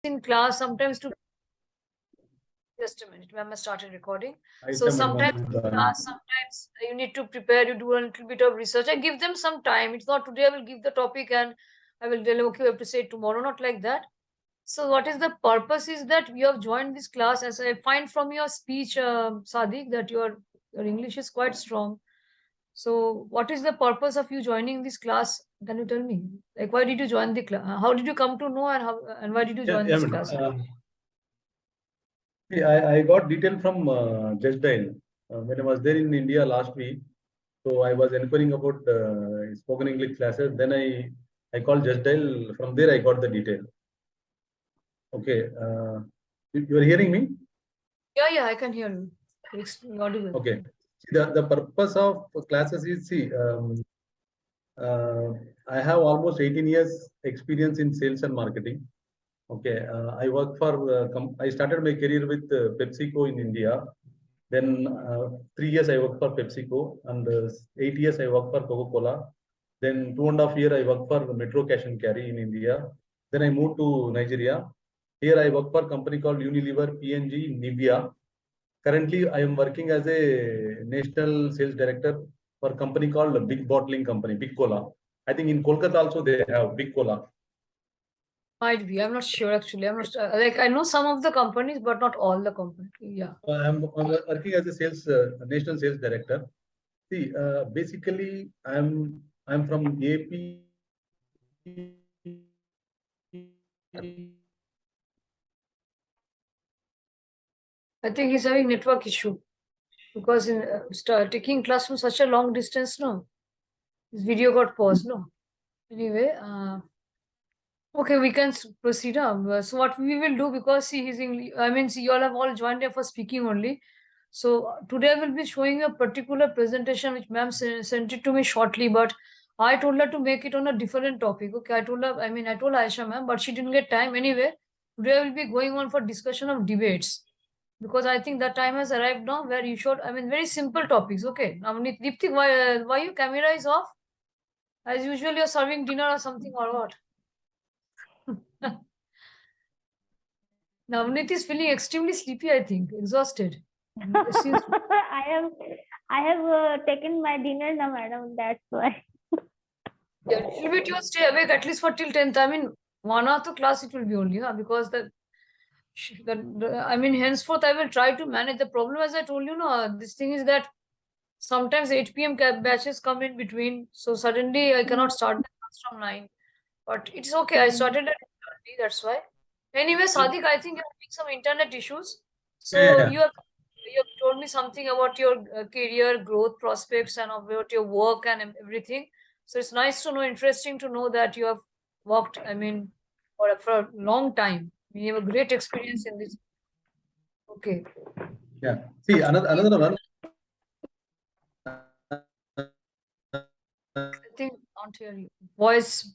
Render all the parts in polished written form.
in class sometimes to just a minute, ma'am, I started recording. So Item sometimes advanced in class, sometimes you need to prepare, you do a little bit of research. I give them some time. It's not today I will give the topic and I will tell them, okay, we have to say it tomorrow, not like that. So what is the purpose is that you have joined this class, as I find from your speech, Sadiq, that your English is quite strong. So what is the purpose of you joining this class? Can you tell me? Like, why did you join the class? How did you come to know, and why did you join this madam. class? See, I got detail from Just Dial when I was there in India last week. So I was inquiring about spoken English classes. Then I called Just Dial. From there, I got the detail. Okay. You are hearing me? Yeah, I can hear you. It's audible. Okay. The purpose of classes is, see, I have almost 18 years experience in sales and marketing. Okay, I work for. I started my career with PepsiCo in India. Then 3 years I worked for PepsiCo, and 8 years I worked for Coca-Cola. Then 2.5 years I worked for Metro Cash and Carry in India. Then I moved to Nigeria. Here I work for a company called Unilever, PNG, Nivea. Currently, I am working as a national sales director for a company called Big Bottling Company, Big Cola. I think in Kolkata also they have Big Cola. Might be. I'm not sure actually. I'm not like I know some of the companies, but not all the companies. Yeah. I'm working as a sales national sales director. See, basically, I'm from AP. I think he's having network issue because in taking class from such a long distance, no, his video got paused, no. Anyway, okay, we can proceed. So what we will do, because see, he's English. I mean, see, you all have all joined here for speaking only. So today I will be showing a particular presentation which ma'am sent it to me shortly, but I told her to make it on a different topic. Okay, I told her. I told Aisha ma'am, but she didn't get time. Anyway, today I will be going on for discussion of debates, because I think that time has arrived now where you should. I mean, very simple topics. Okay, now Deepti, why your camera is off? As usual, you're serving dinner or something or what? Navneet is feeling extremely sleepy, I think, exhausted. Since I have taken my dinner now, madam. That's why. yeah, little bit you stay awake at least for till 10th. I mean, 1 hour to class it will be only, huh? Because I mean, henceforth I will try to manage. The problem, as I told you, no, this thing is that sometimes 8 p.m. batches come in between, so suddenly I cannot start the class from 9. But it's okay. I started at 8:30, that's why. Anyway, Sadiq, I think you're having some internet issues. So Yeah. you have told me something about your career growth prospects and about your work and everything. So it's nice to know, interesting to know that you have worked, I mean, for a long time. You have a great experience in this. Okay. Yeah. See, another one. I think I can't hear you. Voice.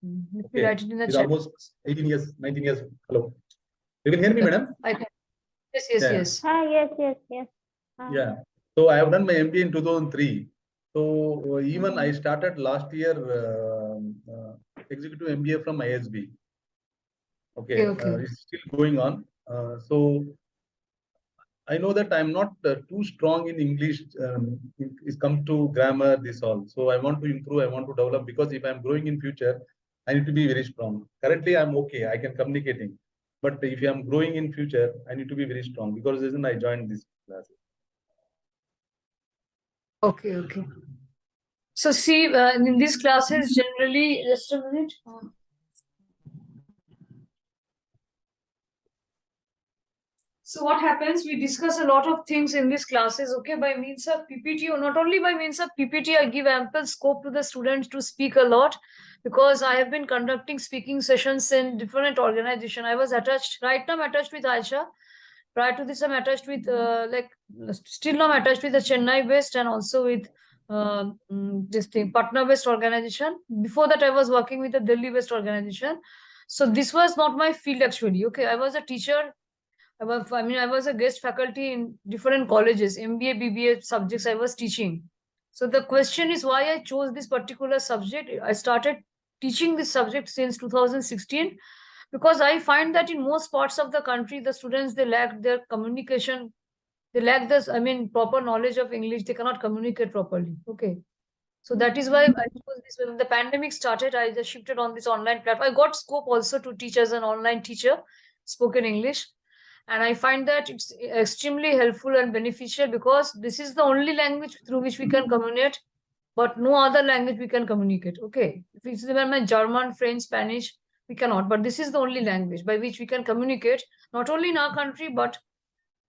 Let me Okay. write it in the It's chat. almost 18 years, 19 years. Hello. You can hear me, madam? I can. Yes. Yeah. Yes. Yes. Yeah. So I have done my MBA in 2003. So even I started last year executive MBA from ISB. Okay. Okay. It's still going on. So I know that I'm not too strong in English. It's come to grammar, this all. So I want to improve. I want to develop, because if I'm growing in future, I need to be very strong. Currently, I'm okay. I can communicating, but if I'm growing in future, I need to be very strong. Because reason I joined this class. Okay. So see, in these classes, generally, just a minute. So what happens? We discuss a lot of things in these classes, okay, by means of PPT, or not only by means of PPT, I give ample scope to the students to speak a lot, because I have been conducting speaking sessions in different organizations. I was attached, right now I'm attached with Aisha. Prior to this, I'm attached with, still now I'm attached with the Chennai-based and also with this thing, Patna-based organization. Before that, I was working with a Delhi-based organization. So this was not my field actually, okay. I was a teacher. I was a guest faculty in different colleges, MBA, BBA subjects I was teaching. So the question is why I chose this particular subject. I started teaching this subject since 2016 because I find that in most parts of the country, the students, they lack their communication. They lack this, I mean, proper knowledge of English. They cannot communicate properly. Okay. So that is why I chose this. When the pandemic started, I just shifted on this online platform. I got scope also to teach as an online teacher, spoken English. And I find that it's extremely helpful and beneficial because this is the only language through which we can communicate, but no other language we can communicate. Okay. If it's even my German, French, Spanish, we cannot. But this is the only language by which we can communicate, not only in our country, but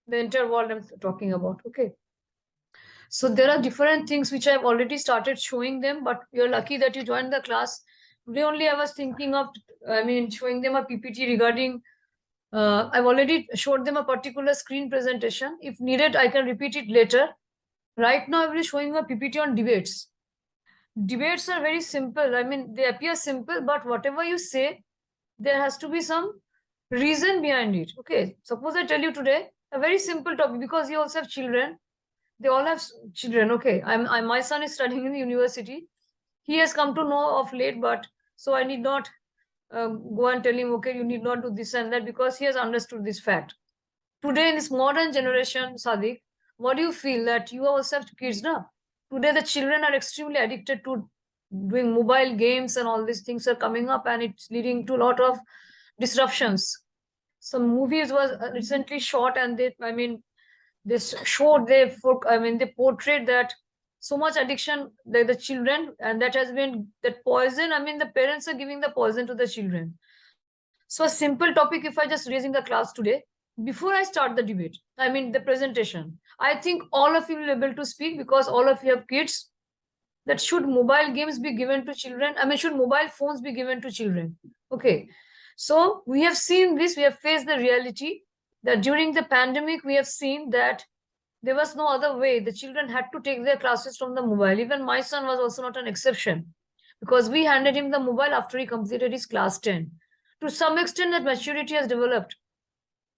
the entire world I'm talking about. Okay. So there are different things which I've already started showing them, but you're lucky that you joined the class. Today only I was thinking of, I mean, showing them a PPT regarding, I've already showed them a particular screen presentation. If needed, I can repeat it later. Right now, I will be showing a PPT on debates. Debates are very simple. I mean, they appear simple, but whatever you say, there has to be some reason behind it. Okay, suppose I tell you today a very simple topic because you also have children. They all have children. Okay, my son is studying in the university. He has come to know of late, but so I need not go and tell him, okay, you need not do this and that because he has understood this fact. Today in this modern generation, Sadiq, what do you feel that you also have kids now? Today the children are extremely addicted to doing mobile games and all these things are coming up and it's leading to a lot of disruptions. Some movies was recently shot and they, I mean, this showed they portrayed that so much addiction the children and that has been that poison. I mean, the parents are giving the poison to the children. So a simple topic, if I just raise in the class today, before I start the debate, I mean the presentation, I think all of you will be able to speak because all of you have kids. That should mobile games be given to children? I mean, should mobile phones be given to children? Okay. So we have seen this, we have faced the reality that during the pandemic, we have seen that there was no other way. The children had to take their classes from the mobile. Even my son was also not an exception because we handed him the mobile after he completed his class 10. To some extent, that maturity has developed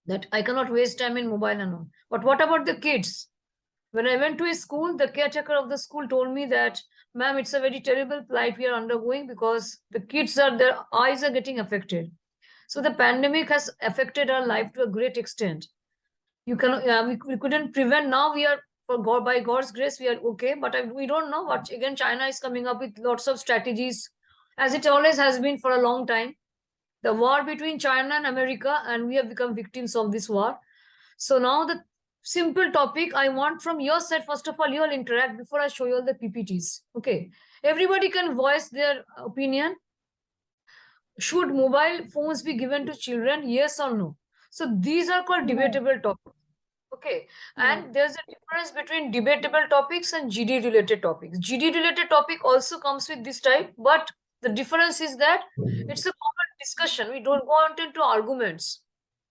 that I cannot waste time in mobile and all. But what about the kids? When I went to a school, the caretaker of the school told me that, ma'am, it's a very terrible plight we are undergoing because the kids are, their eyes are getting affected. So the pandemic has affected our life to a great extent. You can we couldn't prevent. Now we are by God's grace we are okay, but we don't know what again. China is coming up with lots of strategies, as it always has been for a long time. The war between China and America, and we have become victims of this war. So now the simple topic I want from your side, first of all, you all interact before I show you all the PPTs. Okay, everybody can voice their opinion. Should mobile phones be given to children? Yes or no? So these are called debatable topics. Okay. And there's a difference between debatable topics and GD related topics. GD related topic also comes with this type, but the difference is that it's a common discussion. We don't go into arguments.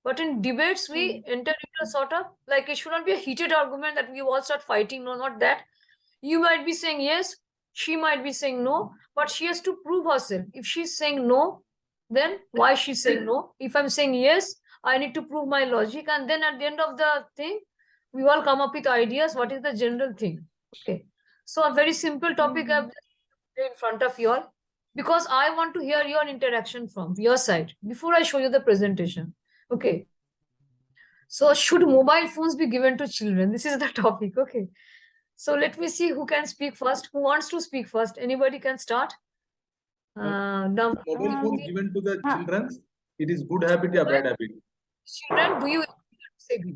But in debates, we enter into a sort of like it should not be a heated argument that we all start fighting. No, not that. You might be saying yes, she might be saying no, but she has to prove herself. If she's saying no, then why she's saying no? If I'm saying yes, I need to prove my logic. And then at the end of the thing, we all come up with ideas. What is the general thing? Okay. So a very simple topic I've just put in front of you all because I want to hear your interaction from your side before I show you the presentation. Okay. So should mobile phones be given to children? This is the topic. Okay. So let me see who can speak first. Who wants to speak first? Anybody can start. Now, Mobile phones given to the children, it is good habit or bad habit? Children, do you agree?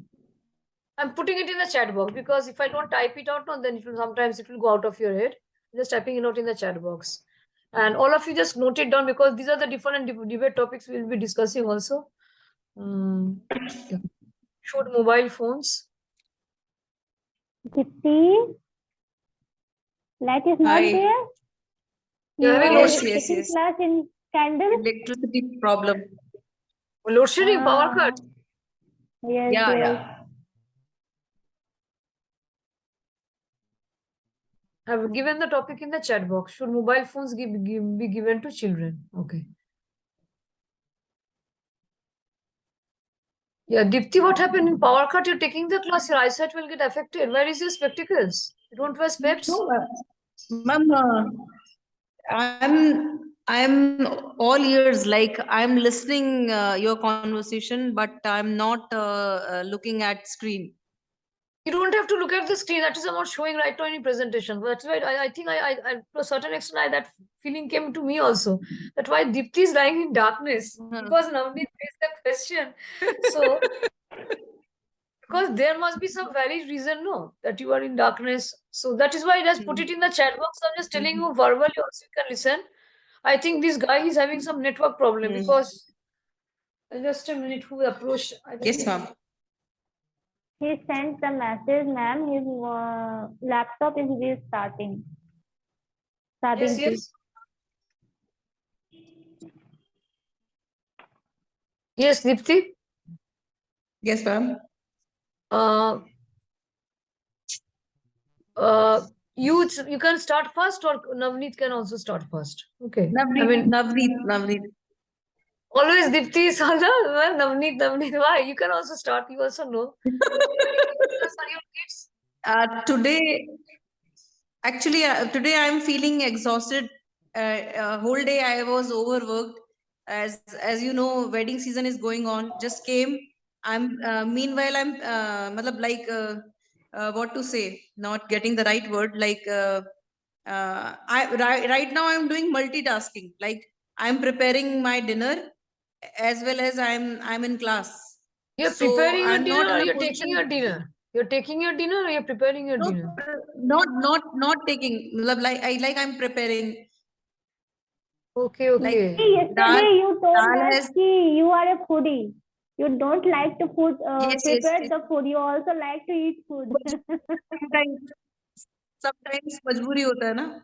I'm putting it in the chat box because if I don't type it out, no, then sometimes it will go out of your head. Just typing it out in the chat box. And all of you just note it down because these are the different debate topics we'll be discussing also. Should mobile phones? Dipti, light is not Hi. there. You have a Yes, load yes, yes. Class in candle. Electricity problem. shedding, power cut. Yes, Yeah, yes. yeah. I've given the topic in the chat box. Should mobile phones be given to children? Okay. Yeah, Dipti, what happened in power cut? You're taking the class, your eyesight will get affected. Where is your spectacles? You don't wear specs? No, ma'am, I'm I'm all ears, like I'm listening your conversation, but I'm not looking at screen. You don't have to look at the screen. That is not showing right now in presentation. That's why I think I to a certain extent that feeling came to me also. That why Dipti is lying in darkness because Navneet raised the question. So because there must be some valid reason, no, that you are in darkness. So that is why it has put it in the chat box. I'm just telling you verbally also you can listen. I think this guy is having some network problem because just a minute who approached. I think- Yes, ma'am. He sent the message, ma'am. His laptop is restarting. Yes, yes. Yes, Dipti. Yes, ma'am. You can start first or Navneet can also start first. Okay. Navneet. Always Dipti is on the well, Navneet. Why? You can also start. You also know. Are your kids? Today I'm feeling exhausted. Whole day I was overworked. As you know, wedding season is going on. Just came. Meanwhile I'm what to say? Not getting the right word. Right now I'm doing multitasking. Like I'm preparing my dinner as well as I'm in class. You're So preparing your I'm dinner not or in a you're taking position. your dinner? You're taking your dinner or you're preparing your dinner? Not taking. I'm preparing. Okay, okay. Yesterday you told dal us has- you are a foodie. You don't like to prepare yes. the food. You also like to eat food. Sometimes majburi hota hai na.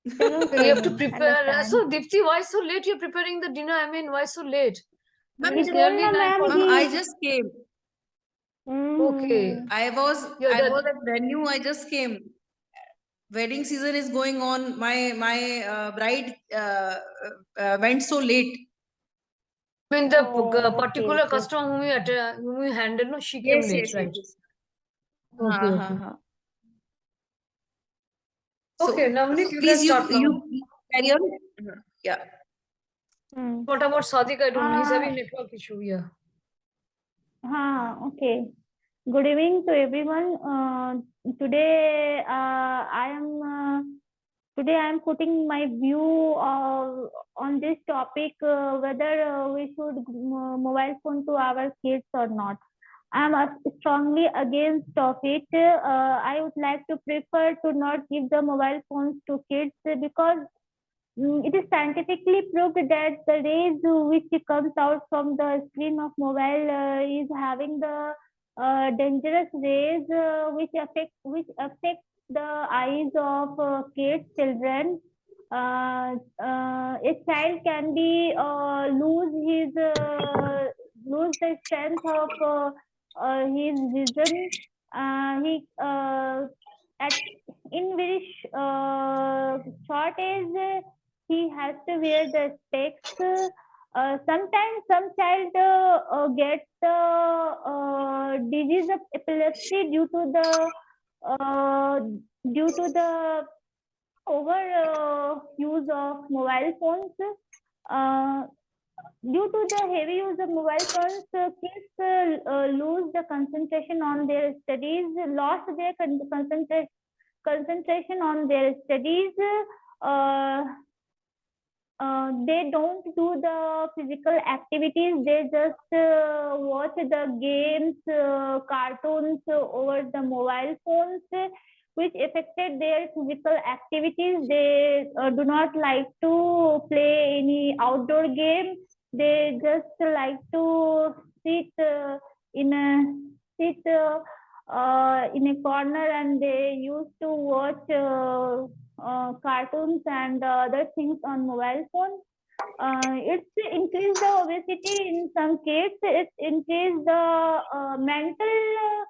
You have to prepare. Understand. So, Dipti, why so late? You're preparing the dinner. I mean, why so late? Ma'am, It's He told nearly na, ma'am, 9:40. I just came. Okay. I was Yeah, that- at venue. I just came. Wedding season is going on. My bride went so late. I mean, the Oh, particular okay. customer whom we handled, no, she came late, right? Yes. Okay, okay. So, Okay, Navneet, you can please start now. you carry on. Yeah. What about Sadiq? I don't know. He's Ah. having network issue. Yeah. Okay. Good evening to everyone. Today I am putting my view on this topic, whether we should mobile phone to our kids or not. I am strongly against of it. I would like to prefer to not give the mobile phones to kids because it is scientifically proved that the rays which comes out from the screen of mobile is having the dangerous rays which affect the eyes of kids, children. A child can be lose the strength of his vision. He at in very short age he has to wear the specs. Sometimes some child gets the disease of epilepsy due to the over use of mobile phones. Due to the heavy use of mobile phones, kids lose the concentration on their studies, lost their concentration on their studies. They don't do the physical activities. They just watch the games, cartoons over the mobile phones, which affected their physical activities. They do not like to play any outdoor game. They just like to sit in a corner and they used to watch cartoons and other things on mobile phone. It's increased the obesity in some kids. It's increased the mental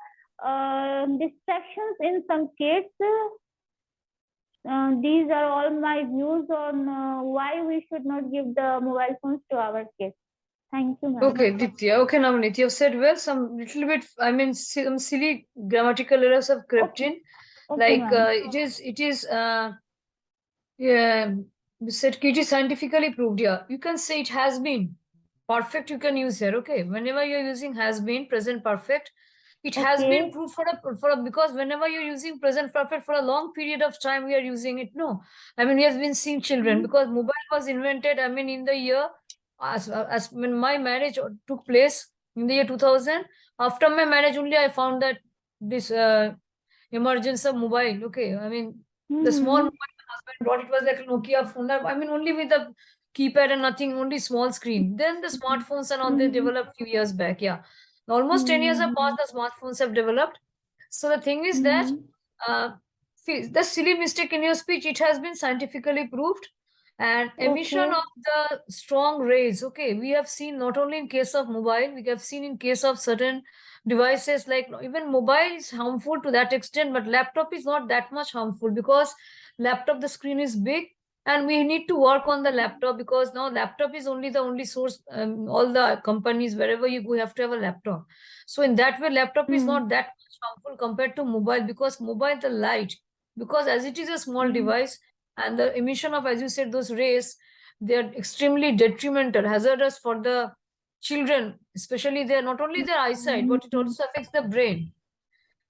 distractions in some kids. These are all my views on why we should not give the mobile phones to our kids. Thank you, ma'am. Okay, Ditya. Okay, Navneet, you have said well. Some little bit, I mean, some silly grammatical errors have crept in. Okay, Like ma'am. yeah, You said it is scientifically proved. Yeah, you can say it has been. Perfect you can use here. Okay. Whenever you're using has been, present perfect, it has been Okay. proved for a because whenever you're using present perfect for a long period of time, we are using it. No. I mean, we have been seeing children because mobile was invented, I mean, in the year as when my marriage took place in the year 2000. After my marriage only, I found that this emergence of mobile. Okay. I mean, the small Mm-hmm. mobile my husband brought, it was like a Nokia phone. I mean, only with the keypad and nothing, only small screen. Then the smartphones and all they Mm-hmm. developed few years back. Yeah. Almost 10 years have passed, the smartphones have developed. So the thing is that Mm-hmm. see, the silly mistake in your speech, it has been scientifically proved. And emission Okay. of the strong rays, okay, we have seen not only in case of mobile, we have seen in case of certain devices like even mobile is harmful to that extent, but laptop is not that much harmful because laptop, the screen is big and we need to work on the laptop because now laptop is only the only source. All the companies, wherever you go, you have to have a laptop. So in that way, laptop is Mm-hmm. not that much harmful compared to mobile because mobile, the light, because as it is a small Mm-hmm. device and the emission of, as you said, those rays, they are extremely detrimental, hazardous for the children, especially they are not only their eyesight, but it also affects the brain.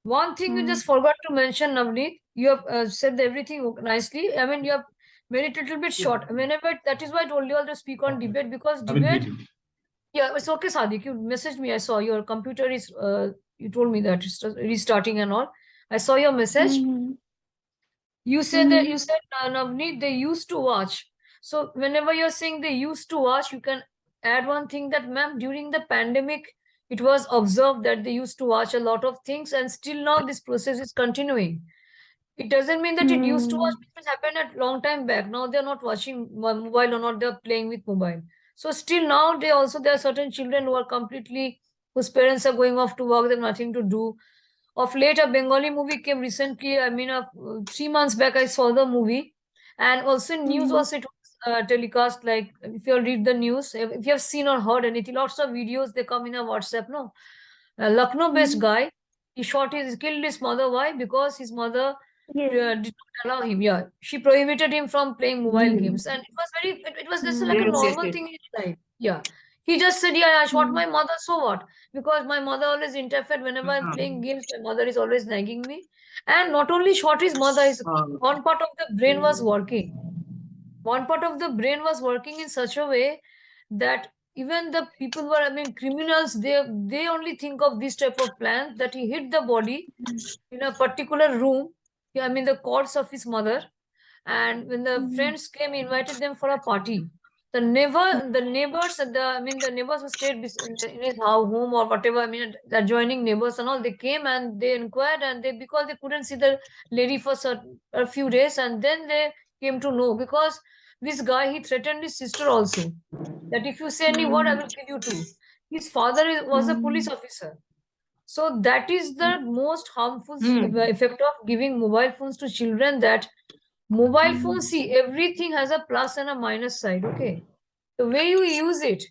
One thing you just forgot to mention, Navneet, you have said everything nicely. I mean, you have made it a little bit short. Whenever that is why I told you all to speak on debate because I'm in debate. meeting. Yeah, it's okay, Sadiq. You messaged me. I saw your computer is. You told me that it's restarting and all. I saw your message. Mm-hmm. You said that you said Navneet, they used to watch. So whenever you're saying they used to watch, you can add one thing that, ma'am, during the pandemic, it was observed that they used to watch a lot of things, and still now this process is continuing. It doesn't mean that it used to watch, it happened at long time back. Now they're not watching mobile or not, they're playing with mobile. So still now they also, there are certain children who are completely, whose parents are going off to work, they have nothing to do. Of late, a Bengali movie came recently. I mean, 3 months back, I saw the movie, and also in news Mm-hmm. also it was telecast. Like if you read the news, if you have seen or heard anything, lots of videos they come in a WhatsApp. No, a Lucknow-based Mm-hmm. guy, killed his mother. Why? Because his mother Yes. did not allow him. Yeah, she prohibited him from playing mobile games, and it was it was just like a Mm-hmm. Yes, yes, normal yes. thing in his life. Yeah, he just said, "Yeah, I shot Mm-hmm. my mother. So what? Because my mother always interfered whenever I'm playing games. My mother is always nagging me, and not only shot his mother, his one part of the brain was working. One part of the brain was working in such a way that even the people were, I mean, criminals, they only think of this type of plan that he hid the body in a particular room. Yeah, I mean, the corpse of his mother. And when the friends came, invited them for a party. The neighbors, I mean, the neighbors who stayed in his home or whatever, I mean, the adjoining neighbors and all, they came and they inquired and they, because they couldn't see the lady for a few days, and then they came to know because this guy, he threatened his sister also that if you say any word, I will kill you too. His father was a police officer. So that is the most harmful effect of giving mobile phones to children, that mobile phones, see, everything has a plus and a minus side, okay? The way you use it,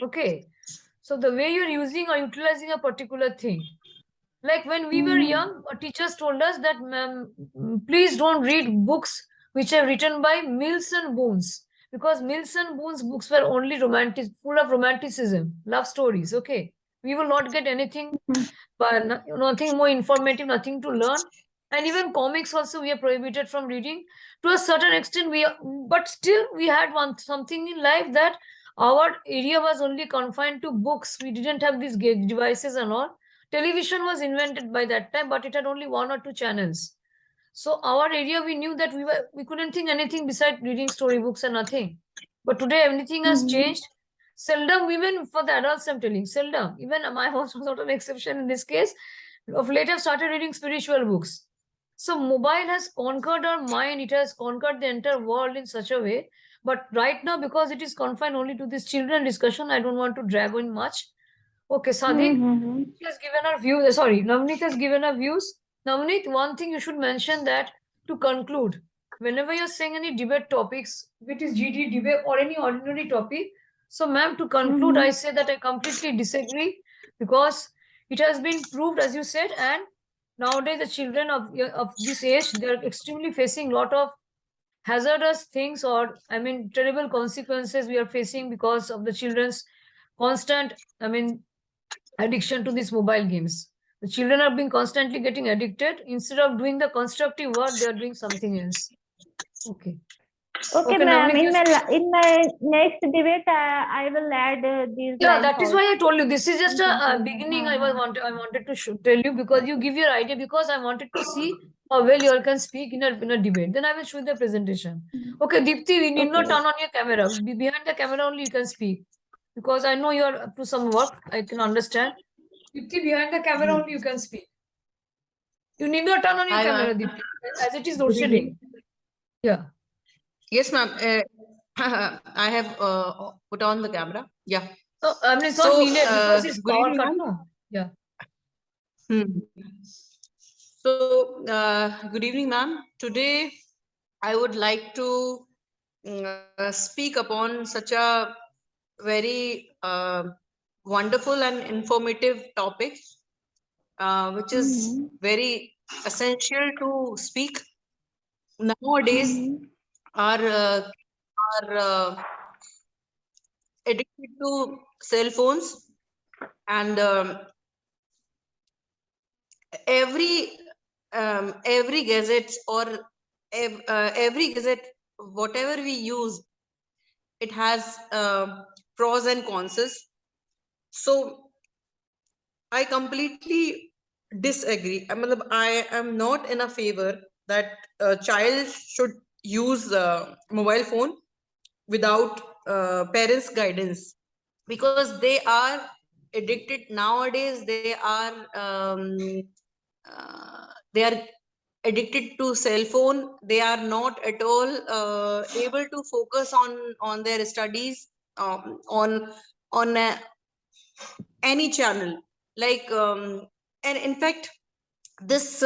okay? So the way you're using or utilizing a particular thing. Like when we were young, our teachers told us that, ma'am, please don't read books which are written by Mills and Boons, because Mills and Boons books were only romantic, full of romanticism, love stories. Okay, we will not get anything, but nothing more informative, nothing to learn. And even comics also we are prohibited from reading to a certain extent. But still we had one something in life that our area was only confined to books. We didn't have these devices and all. Television was invented by that time, but it had only one or two channels. So our area, we knew that we couldn't think anything besides reading storybooks and nothing. But today everything has changed. Seldom, even for the adults, I'm telling, seldom. Even my house was not an exception in this case. Of late, I've started reading spiritual books. So mobile has conquered our mind. It has conquered the entire world in such a way. But right now, because it is confined only to this children discussion, I don't want to drag on much. Okay, Sadiq, Mm-hmm. she has given her views. Sorry, Navneet has given her views. Navneet, one thing you should mention that to conclude, whenever you're saying any debate topics, if it is GD debate or any ordinary topic, so ma'am, to conclude, I say that I completely disagree because it has been proved, as you said, and nowadays the children of this age, they are extremely facing a lot of hazardous things, or I mean terrible consequences we are facing because of the children's constant, I mean, addiction to these mobile games. The children are being constantly getting addicted. Instead of doing the constructive work, they are doing something else. Okay. Okay, Okay, ma'am. Navneet, you In my next debate, I will add these Yeah, lines that is why I told you. This is just a also. beginning. I wanted to tell you because you give your idea, because I wanted to see how well you all can speak in a debate. Then I will show you the presentation. Okay, Deepthi, we need not Okay. turn on your camera. Behind the camera only you can speak, because I know you are up to some work. I can understand. Deepthi, behind the camera only you can speak. You need not turn on your Hi, camera, ma'am. Deepthi, as it is load Good shedding. evening. Yeah. Yes, ma'am. I have put on the camera. Yeah. No, I mean it's not needed because it's Good power evening, cut, ma'am. no? Yeah. So, good evening, ma'am. Today, I would like to speak upon such a very wonderful and informative topic, which is very essential to speak nowadays. Are addicted to cell phones, and every gadget or every gadget, whatever we use, it has pros and cons. So I completely disagree. I am not in a favor that a child should use mobile phone without parents guidance, because they are addicted nowadays. They are addicted to cell phone. They are not at all able to focus on their studies, on any channel, like and in fact this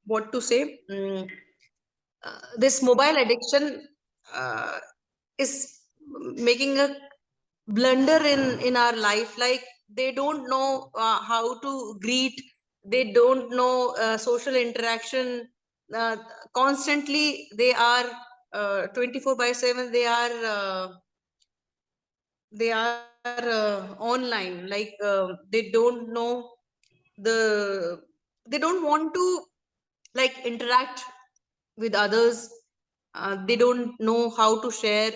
what to say, this mobile addiction uh, is making a blunder in our life. Like, they don't know how to greet, they don't know social interaction. Constantly they are 24/7, they are online. Like, they don't know they don't want to like interact with others. They don't know how to share,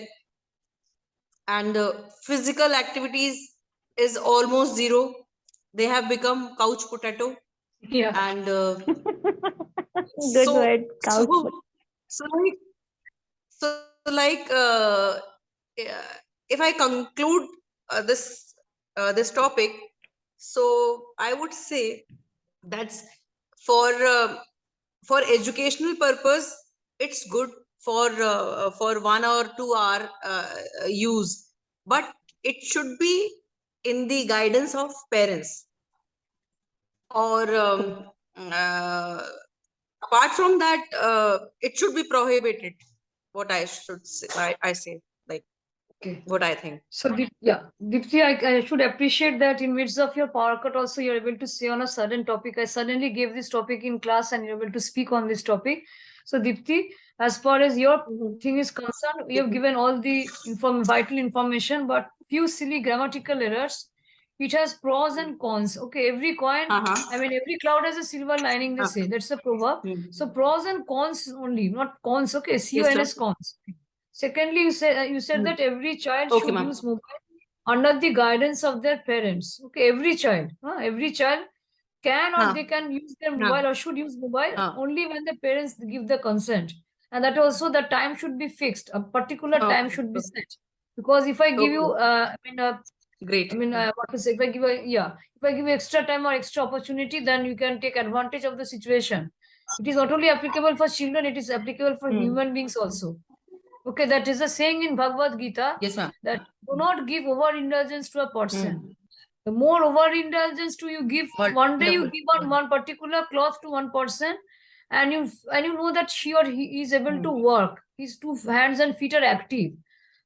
and physical activities is almost zero. They have become couch potato. Yeah. And Good so word, couch. so so like yeah, if I conclude this topic, so I would say that's for for educational purpose, it's good for 1 or 2 hour use, but it should be in the guidance of parents. Or apart from that, it should be prohibited. What I should say, I say, like, Okay. what I think. So, Dipti, I should appreciate that in midst of your power cut also you're able to say on a sudden topic. I suddenly gave this topic in class and you're able to speak on this topic. So, Dipti, as far as your thing is concerned, you have given all the vital information, but few silly grammatical errors. It has pros and cons. Okay, every coin, I mean, every cloud has a silver lining, they say. That's a proverb. So, pros and cons only, not cons. Okay, C-O-N-S, cons. Secondly, you said that every child Okay, should ma'am. use mobile under the guidance of their parents. Okay, every child, every child can or they can use their mobile or should use mobile only when the parents give the consent, and that also the time should be fixed. A particular time should be set. Because if I give you, Great. what to say? If I give if I give you extra time or extra opportunity, then you can take advantage of the situation. It is not only applicable for children; it is applicable for human beings also. Okay, that is a saying in Bhagavad Gita. Yes, ma'am. That do not give overindulgence to a person. The more overindulgence to you give, one day you give on one particular cloth to one person, and you know that she or he is able to work. His two hands and feet are active.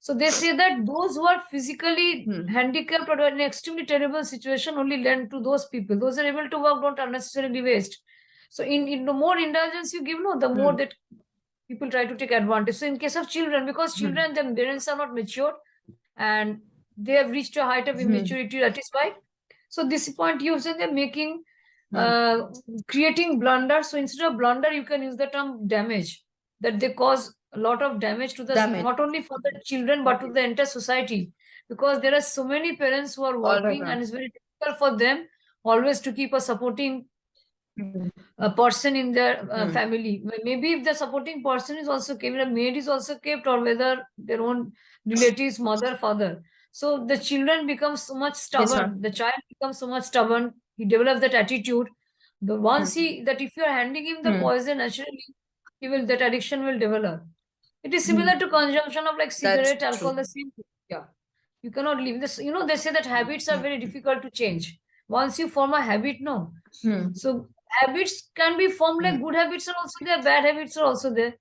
So they say that those who are physically handicapped or in an extremely terrible situation only lend to those people. Those who are able to work don't unnecessarily waste. So in the more indulgence you give, no, the more that people try to take advantage. So in case of children, because children, their parents are not mature and they have reached a height of immaturity, that is why. So this point you said they're making, creating blunder. So instead of blunder, you can use the term damage, that they cause a lot of damage to the, Damage. not only for the children, but to the entire society. Because there are so many parents who are All right, working ma'am. and it's very difficult for them always to keep a supporting a person in their family. Maybe if the supporting person is also kept, a maid is also kept, or whether their own relatives, mother, father. So the children become so much stubborn. ma'am. The child becomes so much stubborn. He develops that attitude. The once he, that if you are handing him the poison, naturally he will, that addiction will develop. It is similar to consumption of like cigarette, alcohol, true. the same thing. Yeah. You cannot leave this. You know, they say that habits are very difficult to change. Once you form a habit, no. So habits can be formed, like good habits are also there, bad habits are also there.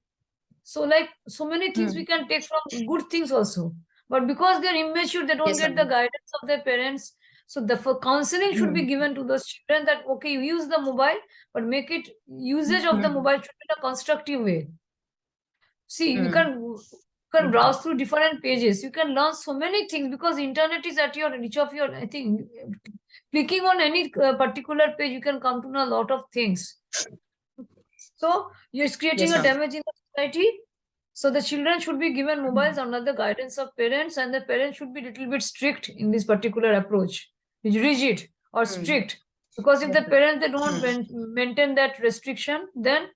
So like so many things we can take from good things also. But because they are immature, they don't Yes, get the ma'am. guidance of their parents. So the counseling should be given to those children that okay, you use the mobile, but make it usage of the mobile should be in a constructive way. See, you can browse through different pages. You can learn so many things because internet is at your reach of your, I think, clicking on any particular page, you can come to know a lot of things. So you're creating Yes, a ma'am. damage in the society. So the children should be given mobiles under the guidance of parents, and the parents should be little bit strict in this particular approach, rigid or strict. Because if the parents they don't maintain that restriction, then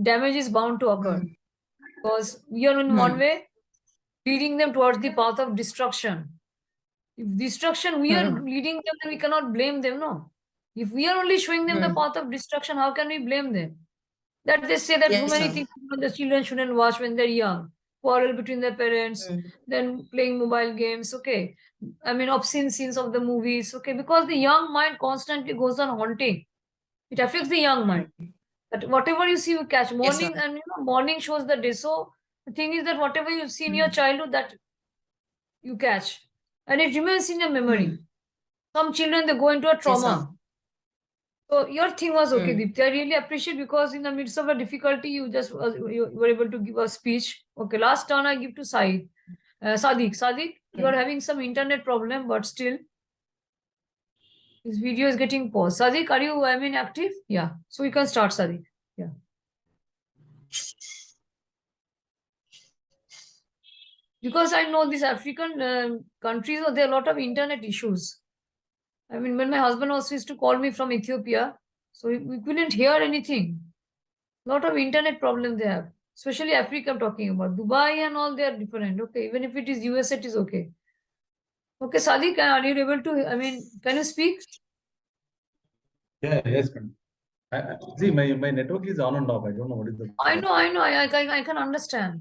damage is bound to occur. Because we are in one way leading them towards the path of destruction. If destruction we are leading them, then we cannot blame them, no. If we are only showing them the path of destruction, how can we blame them? That they say that so Yes, many ma'am. things the children shouldn't watch when they're young. Quarrel between their parents, then playing mobile games, okay. I mean, obscene scenes of the movies, okay. Because the young mind constantly goes on haunting. It affects the young mind. But whatever you see, you catch. Morning, ma'am. and morning shows the day. So the thing is that whatever you see in your childhood, that you catch, and it remains in your memory. Some children they go into a Yes, trauma. ma'am. So your thing was okay, Deepti. I really appreciate because in the midst of a difficulty, you just you were able to give a speech. Okay, last turn I give to Said. Sadiq. Sadiq, you are having some internet problem, but still this video is getting paused. Sadiq, are you, I mean, active? Yeah. So we can start, Sadiq. Yeah. Because I know these African countries, there are a lot of internet issues. I mean, when my husband also used to call me from Ethiopia, so we couldn't hear anything. A lot of internet problem they have, especially Africa. I'm talking about Dubai and all. They are different. Okay, even if it is US, it is okay. Okay, Sadiq, are you able to? I mean, can you speak? Yeah, yes, madam. See, my network is on and off. I don't know what is the I problem. know, I know. I can understand.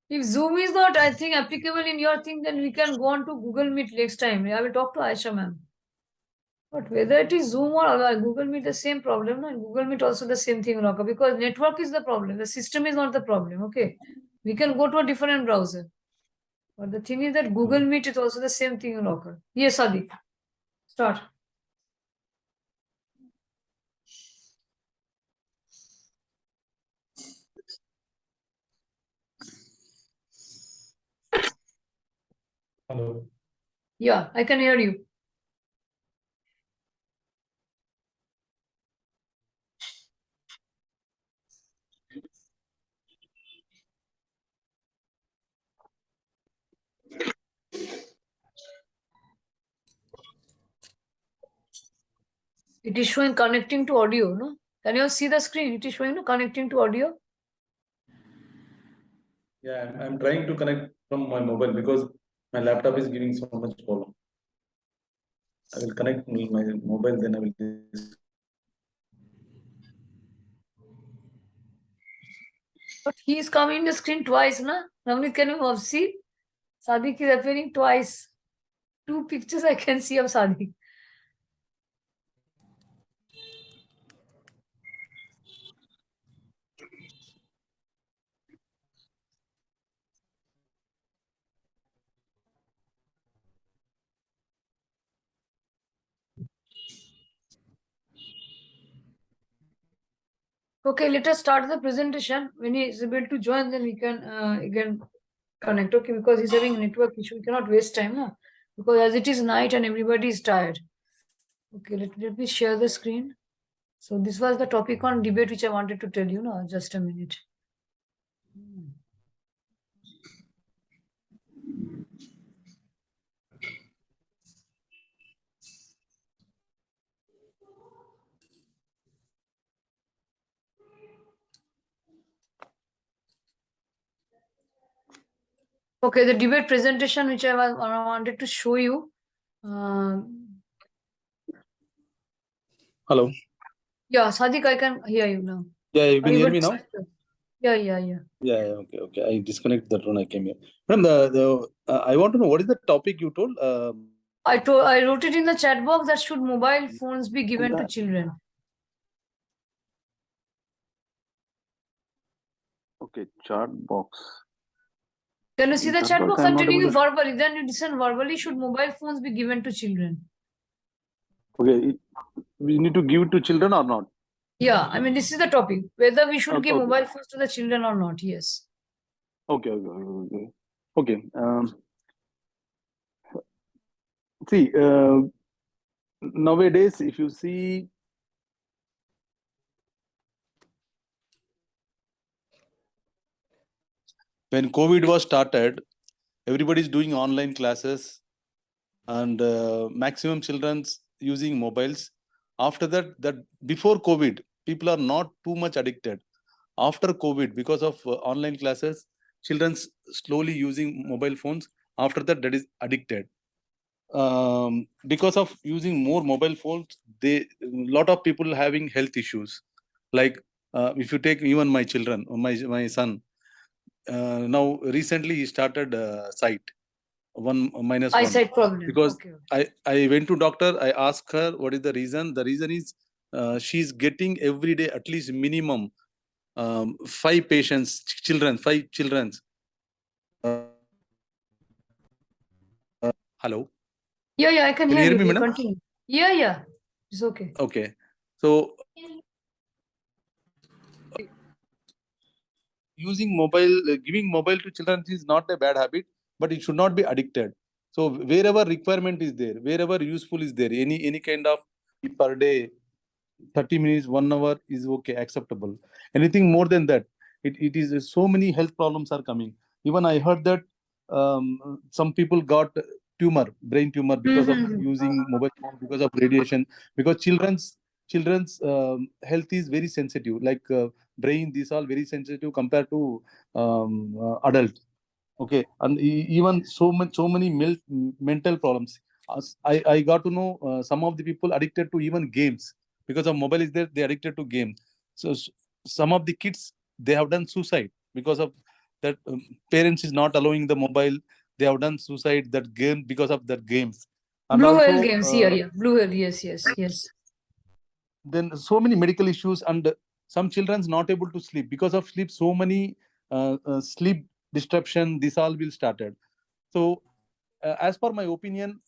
If Zoom is not, I think, applicable in your thing, then we can go on to Google Meet next time. I will talk to Aisha ma'am. But whether it is Zoom or Google Meet, the same problem. No? Google Meet also the same thing, Raka, because network is the problem. The system is not the problem. Okay, we can go to a different browser. But the thing is that Google Meet is also the same thing, Raka. Yes, Sadiq. Start. Hello. Yeah, I can hear you. It is showing connecting to audio, no? Can you see the screen? It is showing no, connecting to audio. Yeah, I'm trying to connect from my mobile because my laptop is giving so much problem. I will connect my mobile, then I will. But he is coming the screen twice, na? Navneet, can you see? Sadiq is appearing twice. Two pictures I can see of Sadiq. Okay, let us start the presentation. When he is able to join, then we can connect. Okay, because he's having a network issue. We cannot waste time, no? Because as it is night and everybody is tired. Okay, let me share the screen. So this was the topic on debate which I wanted to tell you. No, just a minute. Okay, the debate presentation which I wanted to show you. Hello. Yeah, Sadiq, I can hear you now. Yeah, you Are can you hear able me to now? see the- Yeah. Yeah, okay, okay. I disconnected that when I came here. Madam, I want to know what is the topic you told? I wrote it in the chat box that should mobile phones be given to children. Okay, chat box. Can you see the Chat chat box, box? I'm I'm not telling able you to. verbally. Then you listen verbally. Should mobile phones be given to children? Okay, we need to give it to children or not? Yeah, I mean this is the topic. Whether we should Okay, give okay. mobile phones to the children or not. Yes. Okay, okay, okay. Okay. See, nowadays, if you see, when COVID was started, everybody is doing online classes, and maximum children's using mobiles. After that before COVID, people are not too much addicted. After COVID, because of online classes, children's slowly using mobile phones. After that is addicted. Because of using more mobile phones, lot of people having health issues. Like if you take even my children, my son, now recently he started sight 1 - 1 Eyesight problem. because Okay. I went to doctor. I asked her what is the reason. The reason is she's getting every day at least minimum 5 patients, children, 5 children. Hello. Yeah, I can Can you hear hear you. me, You madam? continue. Yeah. It's okay. Okay. So using mobile, giving mobile to children is not a bad habit, but it should not be addicted. So wherever requirement is there, wherever useful is there, any kind of per day, 30 minutes, 1 hour is okay, acceptable. Anything more than that, it is so many health problems are coming. Even I heard that some people got brain tumor because of using mobile phone, because of radiation, because children's health is very sensitive, like brain, these all very sensitive compared to adult. Okay, and even so many mental problems. I got to know some of the people addicted to even games, because of mobile is there, they addicted to game. So some of the kids, they have done suicide because of that. Parents is not allowing the mobile, they have done suicide that game because of that games. And Blue also whale games. Yeah. Blue whale. Yes. then so many medical issues, and some children's not able to sleep because of sleep. So many sleep disruption, this all will started. So as per my opinion,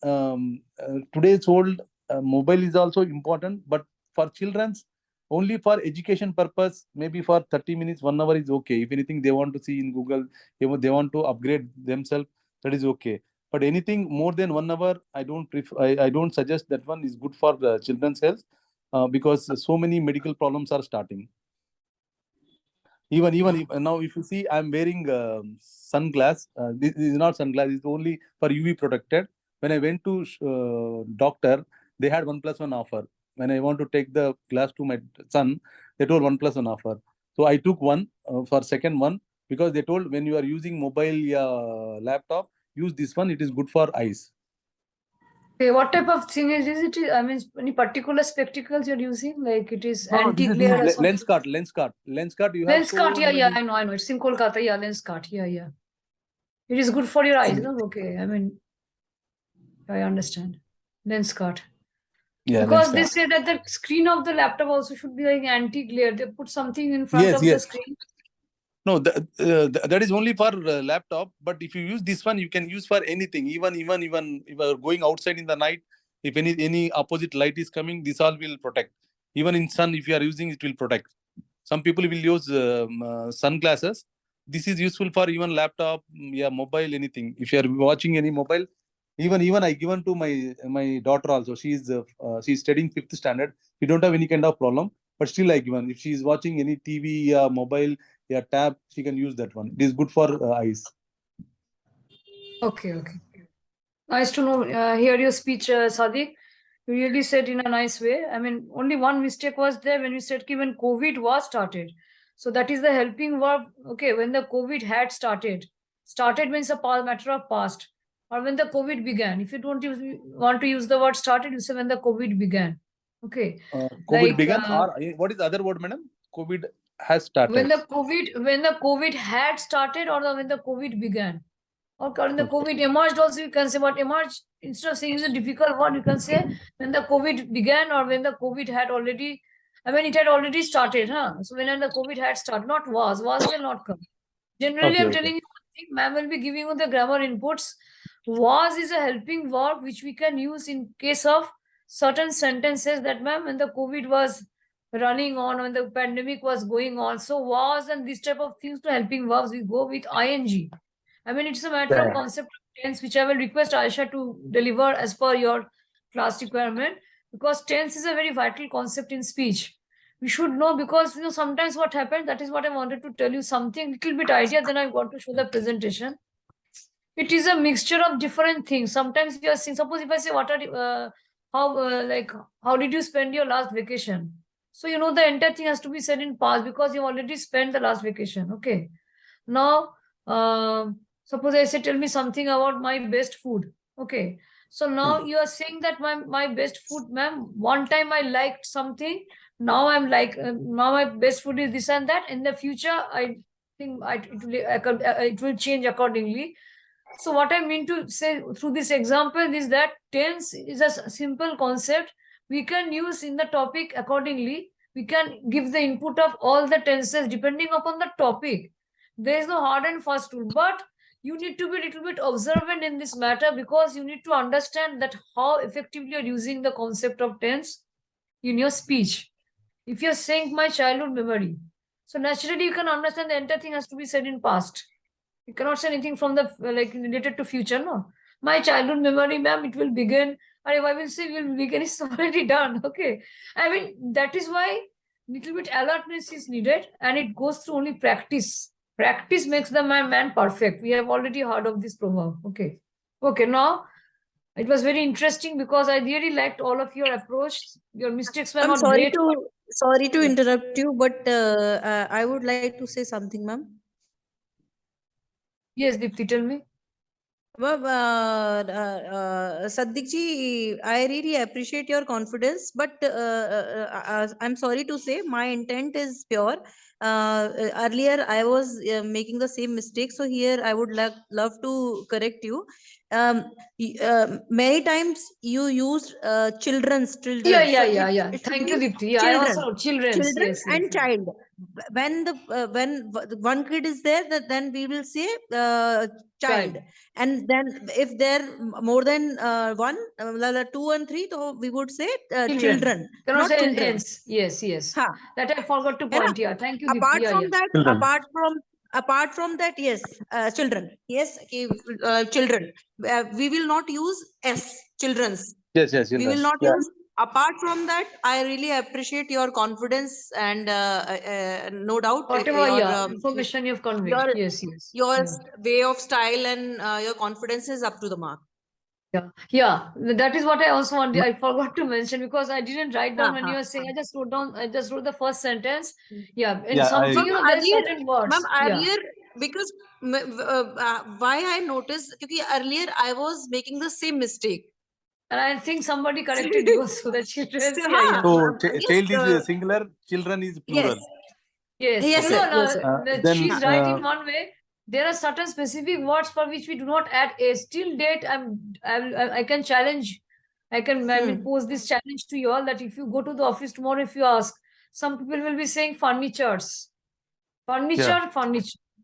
today's old mobile is also important, but for children's, only for education purpose, maybe for 30 minutes, 1 hour is okay. If anything they want to see in Google, they want to upgrade themselves, that is okay. But anything more than 1 hour, I don't prefer. I don't suggest that one is good for the children's health, because so many medical problems are starting. Even now, if you see, I'm wearing sunglass. This is not sunglass. It's only for UV protected. When I went to doctor, they had 1+1 offer. When I want to take the glass to my son, they told 1+1 offer. So I took one for second one, because they told when you are using mobile laptop, use this one. It is good for eyes. Okay, what type of thing is it? I mean, any particular spectacles you're using? Like it is No, this anti-glare or is something? lens cart. You have Lens so cart, yeah, many. I know. It's in Kolkata, yeah, lens cart, yeah. It is good for your eyes, no? Okay, I mean, I understand. Lens cart. Yeah, Because they lens say that the screen of the laptop also should be like anti-glare. They put something in front Yes, of the yes. screen. No, that is only for laptop. But if you use this one, you can use for anything. Even if you are going outside in the night, if any opposite light is coming, this all will protect. Even in sun, if you are using, it will protect. Some people will use sunglasses. This is useful for even laptop, mobile, anything. If you are watching any mobile, even I given to my daughter also. She's studying 5th standard. She don't have any kind of problem, but still I given. If she is watching any TV, mobile, tab, she can use that one. It is good for eyes. Okay, okay. Nice to know, hear your speech, Sadiq. You really said in a nice way. I mean, only one mistake was there when you said ki when COVID was started. So that is the helping verb. Okay, when the COVID had started. Started means a matter of past. Or when the COVID began. If you don't want to use the word started, you say when the COVID began. Okay. COVID Like, began, or what is the other word, madam? COVID has started. when the COVID had started, or when the COVID began. Or when the COVID emerged also, you can say, but emerged, instead of saying it's a difficult word, you can say when the COVID began, or when the COVID had already, I mean, it had already started, huh? So when the COVID had started, not was will not come. Generally, Okay, I'm okay. telling you one thing, ma'am will be giving you the grammar inputs. Was is a helping verb which we can use in case of certain sentences that, ma'am, when the COVID was running on, when the pandemic was going on. So was and this type of things to helping verbs, we go with ing. I mean, it's a matter of concept of tense, which I will request Aisha to deliver as per your class requirement, because tense is a very vital concept in speech. We should know, because sometimes what happens, that is what I wanted to tell you, something little bit idea, then I want to show the presentation. It is a mixture of different things. Sometimes we are seeing, suppose if I say, what are how did you spend your last vacation? So the entire thing has to be said in past, because you already spent the last vacation. Okay. Now, suppose I say, tell me something about my best food. Okay. So now you are saying that my best food, ma'am, one time I liked something. Now I'm like, now my best food is this and that. In the future, I think it will change accordingly. So what I mean to say through this example is that tense is a simple concept. We can use in the topic accordingly. We can give the input of all the tenses depending upon the topic. There is no hard and fast rule, but you need to be a little bit observant in this matter, because you need to understand that how effectively you're using the concept of tense in your speech. If you're saying my childhood memory, so naturally you can understand the entire thing has to be said in past. You cannot say anything from the related to future. No, my childhood memory, ma'am, it will begin. I will say will begin. It's already done. Okay, I mean, that is why little bit alertness is needed, and it goes through only practice. Practice makes the man perfect. We have already heard of this proverb. Okay. Okay. Now, it was very interesting because I really liked all of your approach. Your mistakes were I'm not sorry great. to interrupt you, but I would like to say something, ma'am. Yes, Deepti, tell me. Well, Saddiq ji, I really appreciate your confidence, but I'm sorry to say my intent is pure. Earlier, I was making the same mistake, so here I would love to correct you. Many times you used children's. Yeah. It should Thank you, be Deepti. Yeah, I children. also children's. Children Yes. and child. When one kid is there, then we will say child. And then if there more than one, 2 and 3, so we would say children, Cannot not say children. ends. Yes. Ha. That I forgot to point. Yeah, thank you, Deepti. Apart Yeah, from yeah. that, Children. apart from that, yes, children. Yes, children. We will not use s, children's. Yes. We will not use. Apart from that, I really appreciate your confidence and no doubt Whatever, your information you've conveyed. Yes. your Yeah. way of style and your confidence is up to the mark. Yeah. That is what I also wanted. I forgot to mention, because I didn't write down when you were saying. I just wrote the first sentence. Yeah. And something, there are certain words. Ma'am, earlier, because why I noticed, because earlier I was making the same mistake. And I think somebody corrected you also, the children's. So, Yeah. So yes, child is singular, children is plural. Yes. Yes, sir. Yes, sir. Then, She's right in one way. There are certain specific words for which we do not add a. Still date, I can challenge. I will pose this challenge to you all, that if you go to the office tomorrow, if you ask, some people will be saying furnitures. Furniture.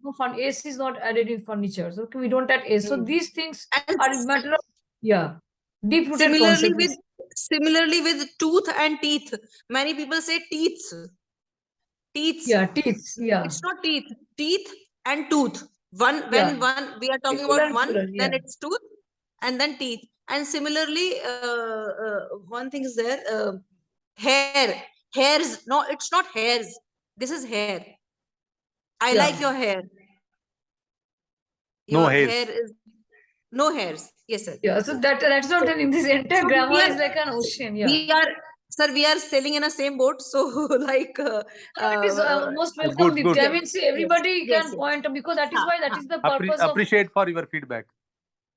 No, S is not added in furnitures. Okay, we don't add A. So these things And are a matter of, deep-rooted concepts. similarly with tooth and teeth, many people say teeth. Teeth. Yeah, teeth. Yeah. It's not teeth. Teeth and tooth. When Yeah. one we are talking Singular about and one, plural, then yeah. it's tooth, and then teeth. And similarly, one thing is there. Hair. Hairs. No, it's not hairs. This is hair. I Yeah. like your hair. No Your hairs. hair is no hairs. Yes, sir. Yeah. So that's not an, in this entire So grammar we are- is like an ocean. Yeah. We are, sir, we are sailing in a same boat. So like, It is most welcome. Good, Deepti. good. I mean, see, everybody Yes, can yes. point because that is Ha, why that ha. is the purpose of. Appreciate for your feedback.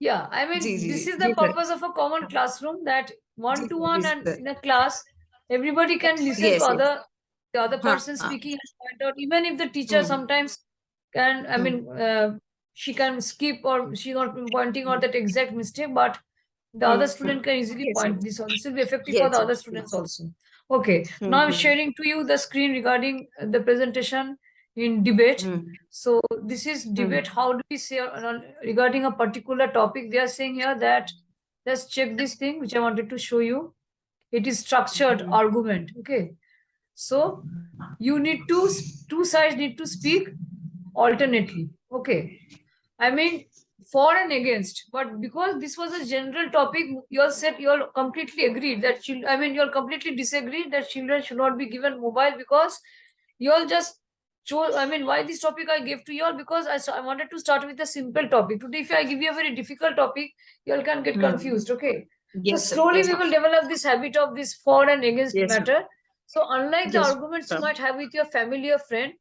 Yeah, I mean, Ji, ji, this ji. is the Ji, sir. purpose of a common classroom that one to Ji, one sir. and in a class, everybody can listen Yes, to yes. the other Ha, person ha. speaking and point out. Even if the teacher Hmm. sometimes can, I mean, she can skip or she not pointing out that exact mistake, but the other student can easily Yes, point yes. this out. This will be effective for Yes, the other yes, students yes. also. Okay, now I'm Mhm. sharing to you the screen regarding the presentation in debate. Hmm. So this is debate. How do we say regarding a particular topic? They are saying here that let's check this thing which I wanted to show you. It is structured argument. Okay, so you need to two sides need to speak alternately. Okay, I mean for and against, but because this was a general topic, you all said you all completely agreed that I mean you all completely disagreed that children should not be given mobile because you all just chose. I mean, why this topic I gave to you all because I wanted to start with a simple topic. Today, if I give you a very difficult topic, you all can get Hmm. confused. Okay, Yes, so sir. slowly Yes, we sir. will develop this habit of this for and against Yes, sir. matter. So unlike the Yes, arguments you sir. might have with your family or friend,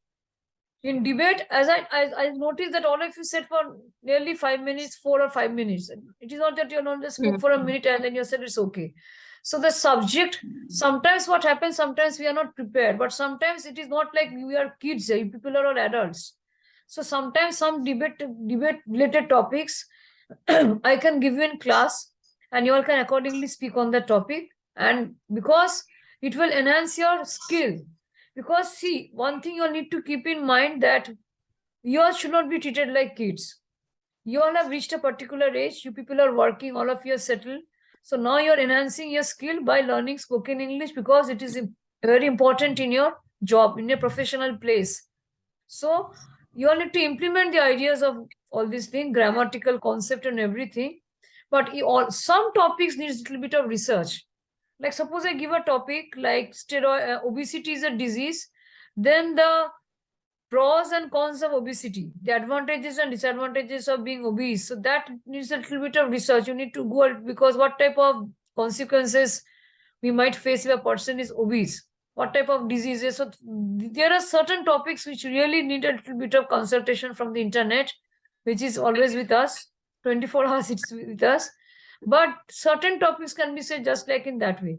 in debate, as I noticed that all of you said for nearly 5 minutes, 4 or 5 minutes. It is not that you're not just spoke for a minute and then you said it's okay. So the subject, sometimes what happens, sometimes we are not prepared, but sometimes it is not like we are kids, you people are all adults. So sometimes some debate related topics I can give you in class and you all can accordingly speak on the topic, and because it will enhance your skill. Because see, one thing you need to keep in mind that you all should not be treated like kids. You all have reached a particular age, you people are working, all of you are settled. So now you're enhancing your skill by learning spoken English because it is very important in your job, in your professional place. So you all need to implement the ideas of all these things, grammatical concept and everything. But some topics needs a little bit of research. Like suppose I give a topic like steroid obesity is a disease, then the pros and cons of obesity, the advantages and disadvantages of being obese. So that needs a little bit of research. You need to go because what type of consequences we might face if a person is obese, what type of diseases. So there are certain topics which really need a little bit of consultation from the internet, which is always with us, 24 hours it's with us. But certain topics can be said just like in that way.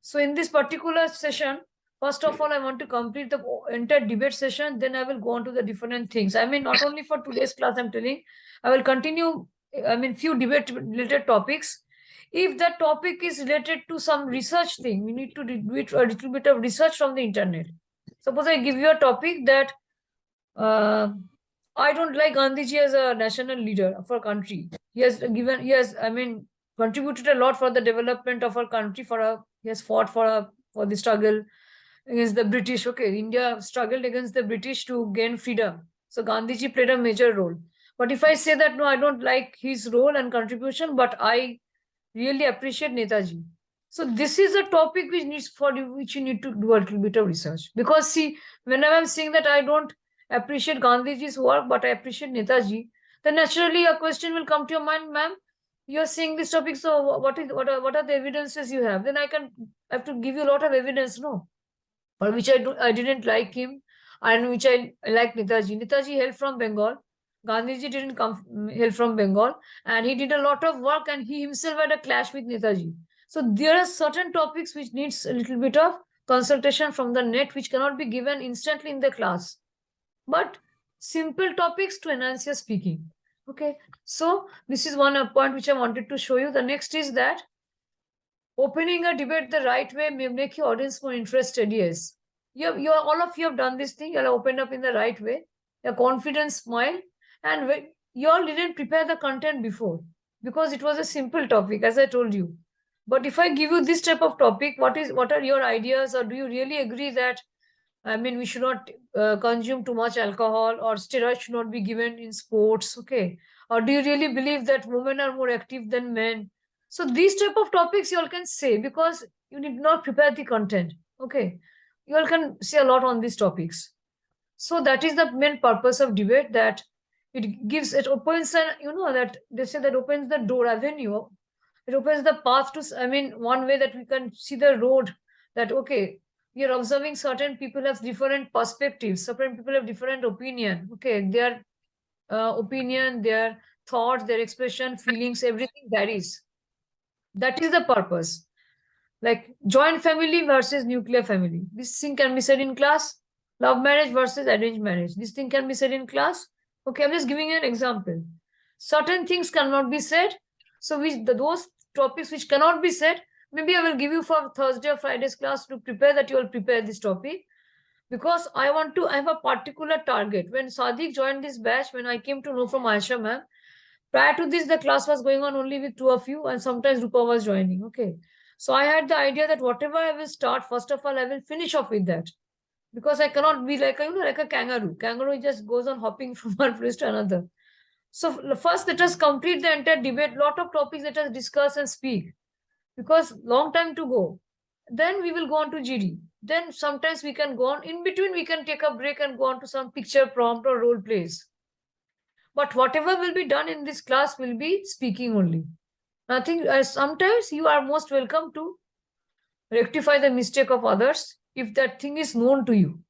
So in this particular session, first of all, I want to complete the entire debate session. Then I will go on to the different things. I mean, not only for today's class, I'm telling, I will continue, I mean, few debate related topics. If the topic is related to some research thing, we need to do a little bit of research from the internet. Suppose I give you a topic that I don't like Gandhiji as a national leader of our country. He has, I mean, contributed a lot for the development of our country. He has fought for the struggle against the British. Okay, India struggled against the British to gain freedom. So Gandhiji played a major role. But if I say that no, I don't like his role and contribution, but I really appreciate Netaji. So this is a topic which you need to do a little bit of research. Because see, whenever I'm saying that I don't appreciate Gandhiji's work, but I appreciate Netaji, then naturally a question will come to your mind, ma'am. You're saying this topic, so what are the evidences you have? Then I have to give you a lot of evidence, no? For which I didn't like him, and which I like Netaji. Netaji hailed from Bengal. Gandhiji didn't hail from Bengal, and he did a lot of work, and he himself had a clash with Netaji. So there are certain topics which needs a little bit of consultation from the net, which cannot be given instantly in the class, but simple topics to enhance your speaking. Okay, so this is one point which I wanted to show you. The next is that opening a debate the right way may make your audience more interested. Yes, all of you have done this thing. You have opened up in the right way. A confident smile, and you all didn't prepare the content before because it was a simple topic, as I told you. But if I give you this type of topic, what are your ideas, or do you really agree that I mean, we should not consume too much alcohol, or steroids should not be given in sports. Okay. Or do you really believe that women are more active than men? So these type of topics you all can say, because you need not prepare the content. Okay. You all can say a lot on these topics. So that is the main purpose of debate, that it opens, and that they say that opens the door avenue. It opens the path to, I mean, one way that we can see the road, that okay, we are observing certain people have different perspectives, certain people have different opinion. Okay, their opinion, their thoughts, their expression, feelings, everything varies. That is the purpose. Like joint family versus nuclear family. This thing can be said in class. Love marriage versus arranged marriage. This thing can be said in class. Okay, I'm just giving you an example. Certain things cannot be said. So those topics which cannot be said, maybe I will give you for Thursday or Friday's class to prepare, that you will prepare this topic. Because I have a particular target. When Sadiq joined this batch, when I came to know from Aisha ma'am, prior to this, the class was going on only with 2 of you, and sometimes Rupa was joining. Okay. So I had the idea that whatever I will start, first of all, I will finish off with that. Because I cannot be like like a kangaroo. Kangaroo just goes on hopping from one place to another. So first, let us complete the entire debate. Lot of topics let us discuss and speak. Because long time to go. Then we will go on to GD. Then sometimes we can go on. In between, we can take a break and go on to some picture prompt or role plays. But whatever will be done in this class will be speaking only. Nothing. Sometimes you are most welcome to rectify the mistake of others if that thing is known to you.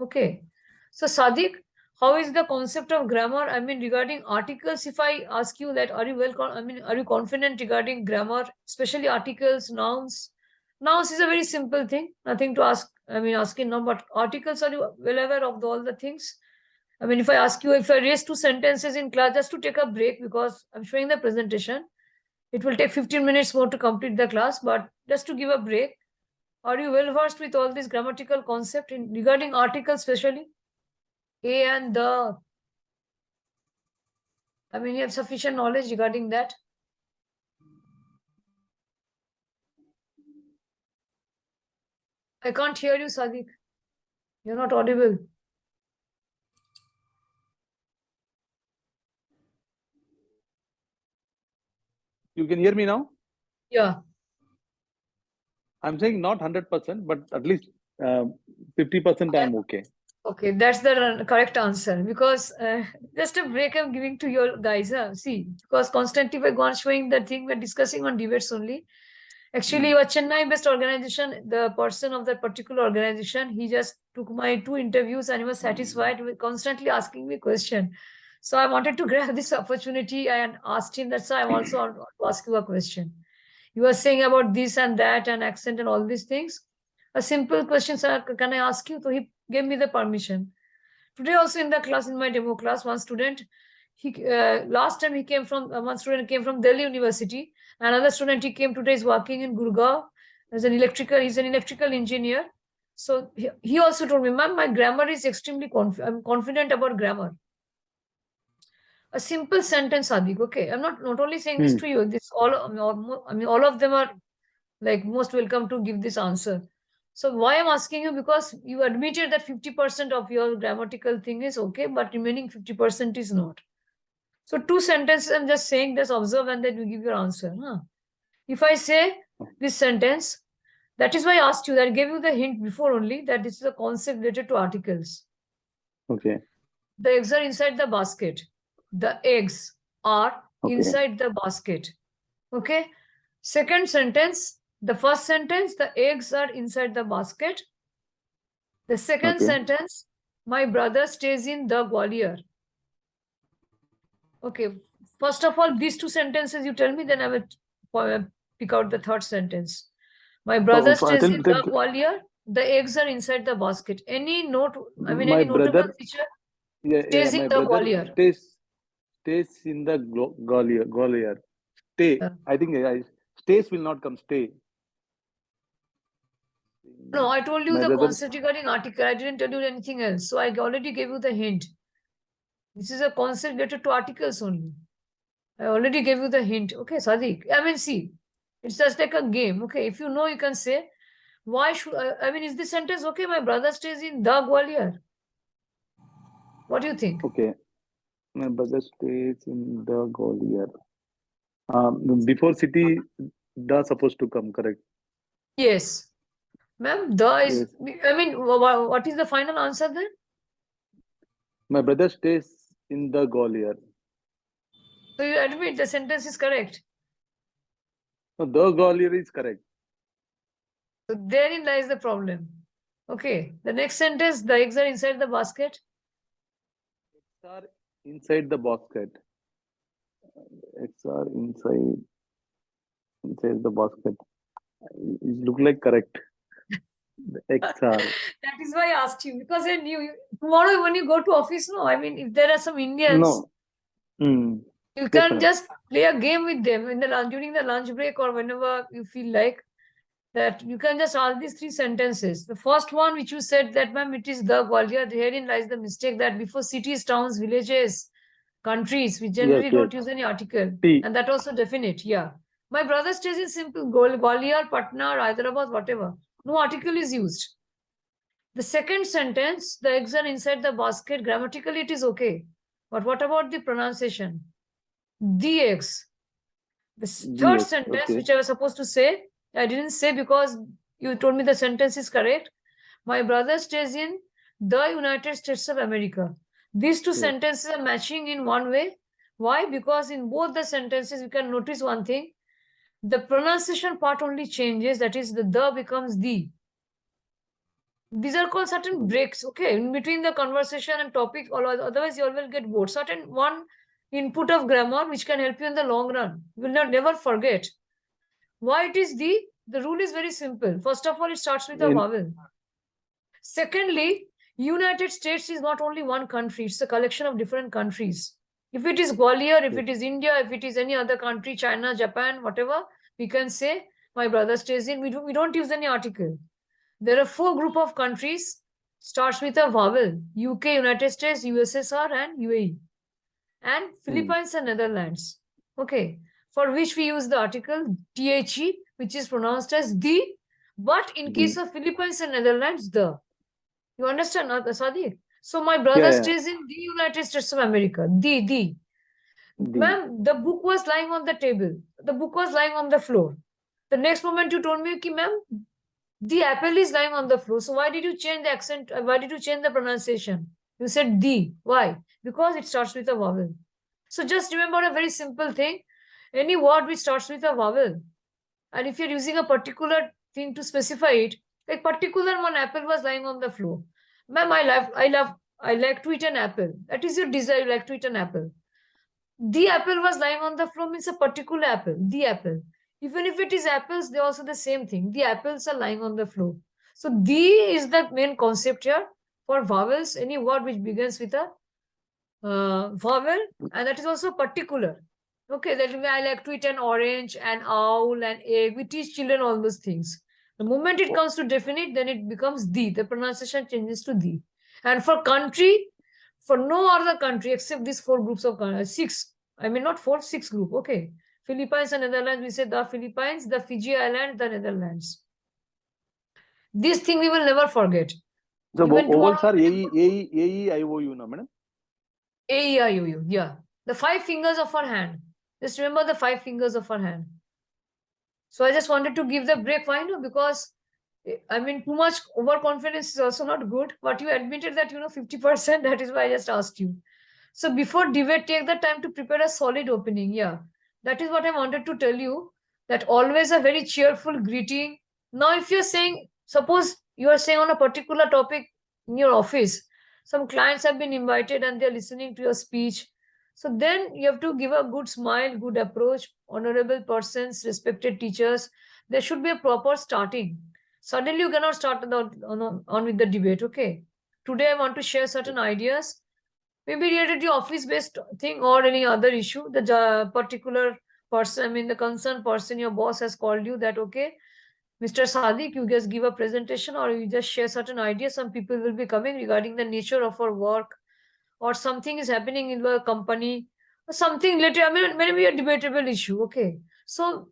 Okay. So Sadiq, how is the concept of grammar? I mean, regarding articles, if I ask you that, are you confident regarding grammar, especially articles, nouns? Nouns is a very simple thing, nothing to ask. I mean, asking now, but articles, are you well aware of all the things? I mean, if I ask you, if I raise 2 sentences in class, just to take a break, because I'm showing the presentation, it will take 15 minutes more to complete the class, but just to give a break, are you well versed with all this grammatical concept regarding articles, especially a and the? I mean, you have sufficient knowledge regarding that? I can't hear you, Sadiq. You're not audible. You can hear me now? Yeah. I'm saying not 100%, but at least 50% I'm okay. Okay, that's the correct answer, because just a break I'm giving to you guys. See, because constantly we're going showing the thing, we're discussing on debates only. Actually, a Chennai-based organization, the person of that particular organization, he just took my 2 interviews and he was satisfied with constantly asking me question. So I wanted to grab this opportunity and asked him. That's why I'm also want to ask you a question. You were saying about this and that and accent and all these things. A simple question, sir, can I ask you? So he gave me the permission. Today also in the class, in my demo class, one student, last time he came from, one student came from Delhi University. Another student, he came today, is working in Gurgaon as an he's an electrical engineer. So he also told me, ma'am, my grammar is extremely I'm confident about grammar. A simple sentence, Sadiq. Okay, I'm not only saying this to you. This all all of them are like most welcome to give this answer. So why I'm asking you, because you admitted that 50% of your grammatical thing is okay, but remaining 50% is not. So 2 sentences, I'm just saying, just observe and then you give your answer. Huh? If I say this sentence, that is why I asked you, that I gave you the hint before only, that this is a concept related to articles. Okay. The eggs are inside the basket. The eggs are inside the basket. Okay. Second sentence, the first sentence, the eggs are inside the basket. The second sentence, my brother stays in the Gwalior. Okay. First of all, these 2 sentences you tell me, then I will pick out the third sentence. My brother stays in the Gwalior. The eggs are inside the basket. Any note, I mean, any notable feature? Stays in the Gwalior. Stays in the Gwalior. Stay. I think stays will not come. Stay. No, I told you the concept regarding article. I didn't tell you anything else. So I already gave you the hint. This is a concept related to articles only. I already gave you the hint. Okay, Sadiq. I mean, see, it's just like a game. Okay, if you know, you can say, Why should I mean, is this sentence okay? My brother stays in the Gwalior. What do you think? Okay. My brother stays in the Gwalior. Before city, the supposed to come, correct? Yes. Ma'am, the is, Yes. I mean, what is the final answer then? My brother stays in the Gwalior. So you admit the sentence is correct. No, the Gwalior is correct. So therein lies the problem. Okay. The next sentence, the eggs are inside the basket. Eggs are inside the basket. Eggs are inside the basket. It look like correct. The eggs are. That is why I asked you, because I knew tomorrow when you go to office, no, I mean, if there are some Indians, No. Hmm. you Yes, can madam. just play a game with them in the during the lunch break or whenever you feel like that. You can just ask these three sentences. The first one, which you said that, ma'am, it is the Gwalior. Herein lies the mistake that before cities, towns, villages, countries, we generally Yes, don't yes. use any article, T. and that also definite. Yeah, my brother stays in simple Gwalior, Patna, or Hyderabad, whatever. No article is used. The second sentence, the eggs are inside the basket. Grammatically, it is okay. But what about the pronunciation? The eggs. The third Yes, sentence, okay. which I was supposed to say, I didn't say because you told me the sentence is correct. My brother stays in the United States of America. These two Yes. sentences are matching in one way. Why? Because in both the sentences, you can notice one thing. The pronunciation part only changes. That is, the becomes the. These are called certain breaks, okay, in between the conversation and topic, or otherwise you all will get bored. Certain one input of grammar which can help you in the long run. You will not never forget. Why it is the rule is very simple. First of all, it starts with a In- vowel. Secondly, United States is not only one country, it's a collection of different countries. If it is Gwalior, if it is India, if it is any other country, China, Japan, whatever, we can say my brother stays in. We don't use any article. There are four group of countries, starts with a vowel: UK, United States, USSR, and UAE, and Philippines and Netherlands. Okay, for which we use the article THE, which is pronounced as the, but in case of Philippines and Netherlands, the. You understand, Sadiq? So my brother Yeah, yeah. stays in the United States of America. The. The. Ma'am, the book was lying on the table. The book was lying on the floor. The next moment you told me, ma'am, the apple is lying on the floor. So why did you change the accent? Why did you change the pronunciation? You said the. Why? Because it starts with a vowel. So just remember a very simple thing. Any word which starts with a vowel, and if you're using a particular thing to specify it, like particular one apple was lying on the floor. Ma'am, I like to eat an apple. That is your desire, you like to eat an apple. The apple was lying on the floor means a particular apple, the apple. Even if it is apples, they're also the same thing. The apples are lying on the floor. So the is the main concept here for vowels, any word which begins with a vowel, and that is also particular. Okay, that means I like to eat an orange, an owl, an egg. We teach children all those things. The moment it comes to definite, then it becomes the. The pronunciation changes to the. And for country, for no other country except these four groups of six. I mean, not four, six group. Okay. Philippines and Netherlands, we say the Philippines, the Fiji Island, the Netherlands. This thing we will never forget. So Even vowels tomorrow, are AEIOU, no, madam? AEIOU, yeah. The 5 fingers of our hand. Just remember the 5 fingers of our hand. So I just wanted to give the break. Why? No, because I mean, too much overconfidence is also not good. But you admitted that, 50%. That is why I just asked you. So before debate, take the time to prepare a solid opening. Yeah, that is what I wanted to tell you. That always a very cheerful greeting. Now, if you're saying, suppose you are saying on a particular topic in your office, some clients have been invited and they're listening to your speech. So then you have to give a good smile, good approach, honorable persons, respected teachers. There should be a proper starting. Suddenly you cannot start on with the debate. Okay. Today I want to share certain ideas, maybe related to office-based thing or any other issue. The particular person, I mean the concerned person, your boss has called you that, okay, Mr. Sadiq, you just give a presentation or you just share certain ideas. Some people will be coming regarding the nature of our work, or something is happening in the company, or something later. I mean, maybe a debatable issue. Okay. So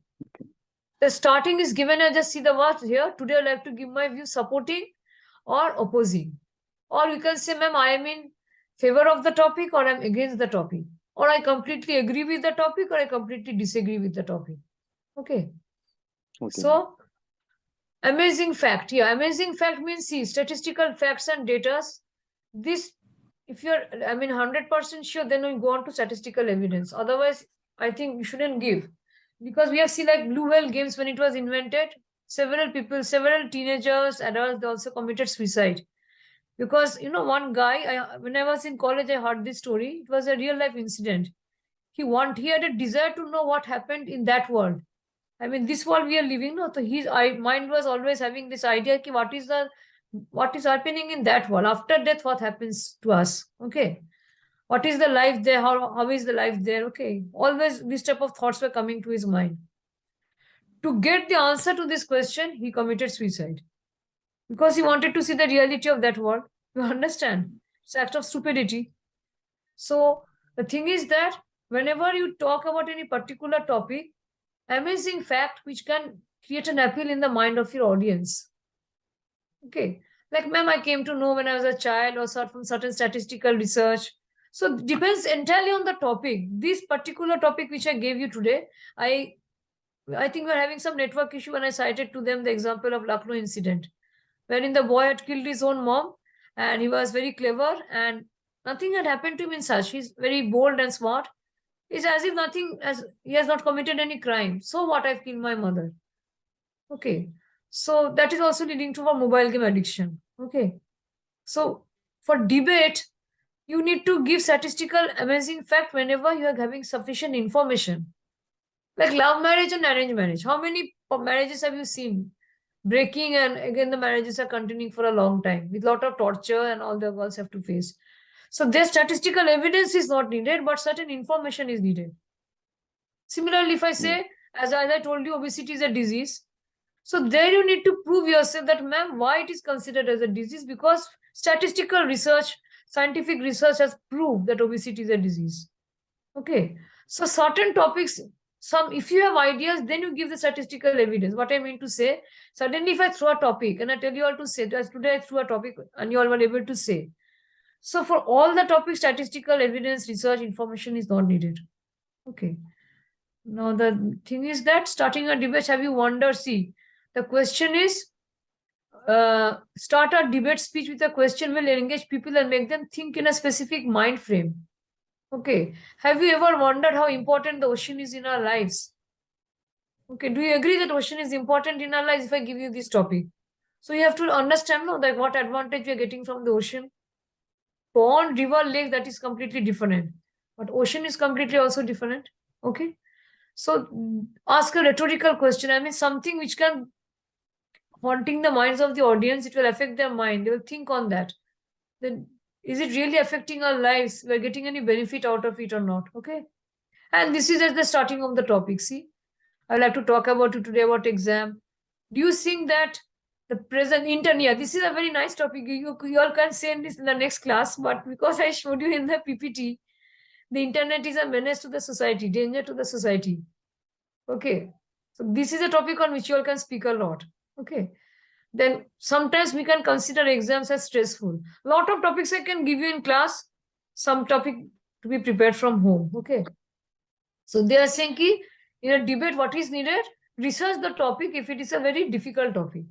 The starting is given, I just see the words here. Today I'd like to give my view supporting or opposing. Or you can say, ma'am, I am in favor of the topic or I'm against the topic. Or I completely agree with the topic or I completely disagree with the topic. Okay. Okay. So, amazing fact. Yeah, amazing fact means, see, statistical facts and data. This, if you're, 100% sure, then we go on to statistical evidence. Otherwise, I think you shouldn't give. Because we have seen like blue whale games when it was invented, several people, several teenagers, adults, they also committed suicide. Because, one guy, when I was in college, I heard this story. It was a real life incident. He had a desire to know what happened in that world. This world we are living, no? So his mind was always having this idea ki what is happening in that world after death, what happens to us? Okay, what is the life there? How is the life there? Okay, always these type of thoughts were coming to his mind. To get the answer to this question, he committed suicide because he wanted to see the reality of that world. You understand? It's an act of stupidity. So the thing is that whenever you talk about any particular topic, amazing fact which can create an appeal in the mind of your audience. Okay, like ma'am, I came to know when I was a child or from certain statistical research. So it depends entirely on the topic. This particular topic which I gave you today, I think we're having some network issue when I cited to them the example of Lucknow incident, wherein the boy had killed his own mom and he was very clever and nothing had happened to him in such. He's very bold and smart. It's as if he has not committed any crime. So what, I've killed my mother. Okay. So that is also leading to a mobile game addiction. Okay. So for debate, you need to give statistical amazing fact whenever you are having sufficient information. Like love marriage and arranged marriage. How many marriages have you seen breaking, and again the marriages are continuing for a long time with a lot of torture and all the girls have to face? So their statistical evidence is not needed, but certain information is needed. Similarly, if I say, as I told you, obesity is a disease. So there you need to prove yourself that, ma'am, why it is considered as a disease, because statistical research, scientific research has proved that obesity is a disease. Okay. So certain topics, if you have ideas, then you give the statistical evidence. What I mean to say, suddenly if I throw a topic and I tell you all to say, as today I threw a topic and you all were able to say. So for all the topics, statistical evidence, research, information is not needed. Okay. Now the thing is that starting a debate, have you wondered? See, the question is, start a debate speech with a question will engage people and make them think in a specific mind frame. Okay. Have you ever wondered how important the ocean is in our lives? Okay. Do you agree that ocean is important in our lives if I give you this topic? So you have to understand, no, that what advantage we are getting from the ocean. Pond, river, lake, that is completely different. But ocean is completely also different. Okay. So ask a rhetorical question. Something which can haunting the minds of the audience, it will affect their mind. They will think on that. Then is it really affecting our lives? We're getting any benefit out of it or not? Okay. And this is at the starting of the topic. See, I'd like to talk about it today about exam. Do you think that the present internet, yeah, this is a very nice topic. You all can say this in the next class, but because I showed you in the PPT, the internet is a menace to the society, danger to the society. Okay. So this is a topic on which you all can speak a lot. Okay. Then sometimes we can consider exams as stressful. A lot of topics I can give you in class, some topic to be prepared from home. Okay. So they are saying ki, in a debate, what is needed? Research the topic if it is a very difficult topic.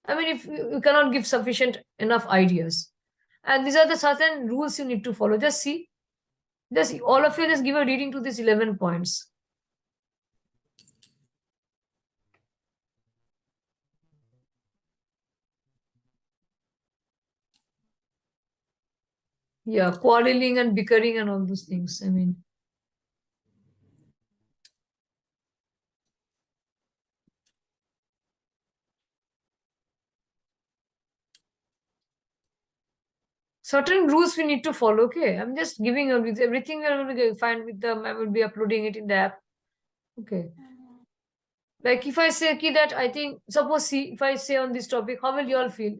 If you cannot give sufficient enough ideas. And these are the certain rules you need to follow. Just see. Just all of you just give a reading to these 11 points. Yeah, quarreling and bickering and all those things. Certain rules we need to follow. Okay, I'm just giving everything we are going to find with them. I will be uploading it in the app. Okay. Like if I say that I think, suppose see, if I say on this topic, how will you all feel?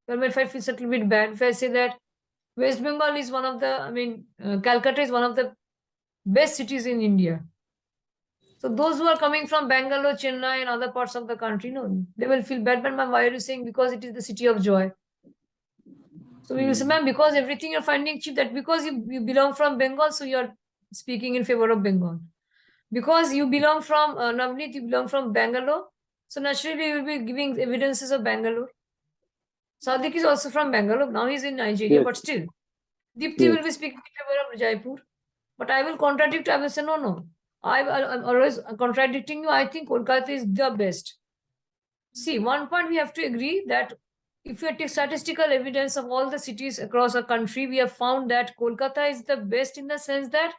Well, if I feel a little bit bad, if I say that West Bengal is one of the, Calcutta is one of the best cities in India. So those who are coming from Bangalore, Chennai, and other parts of the country, no, they will feel bad. But ma'am, why are you saying because it is the city of joy? So we will say, ma'am, because everything you're finding cheap, that because you belong from Bengal, so you're speaking in favor of Bengal. Because you belong from Navneet, you belong from Bangalore, so naturally you will be giving evidences of Bangalore. Sadiq is also from Bangalore. Now he's in Nigeria, Yes. but still, Dipti Yes. will be speaking in favor of Jaipur. But I will contradict. I will say, no. I'm always contradicting you. I think Kolkata is the best. See, one point we have to agree that if you take statistical evidence of all the cities across our country, we have found that Kolkata is the best in the sense that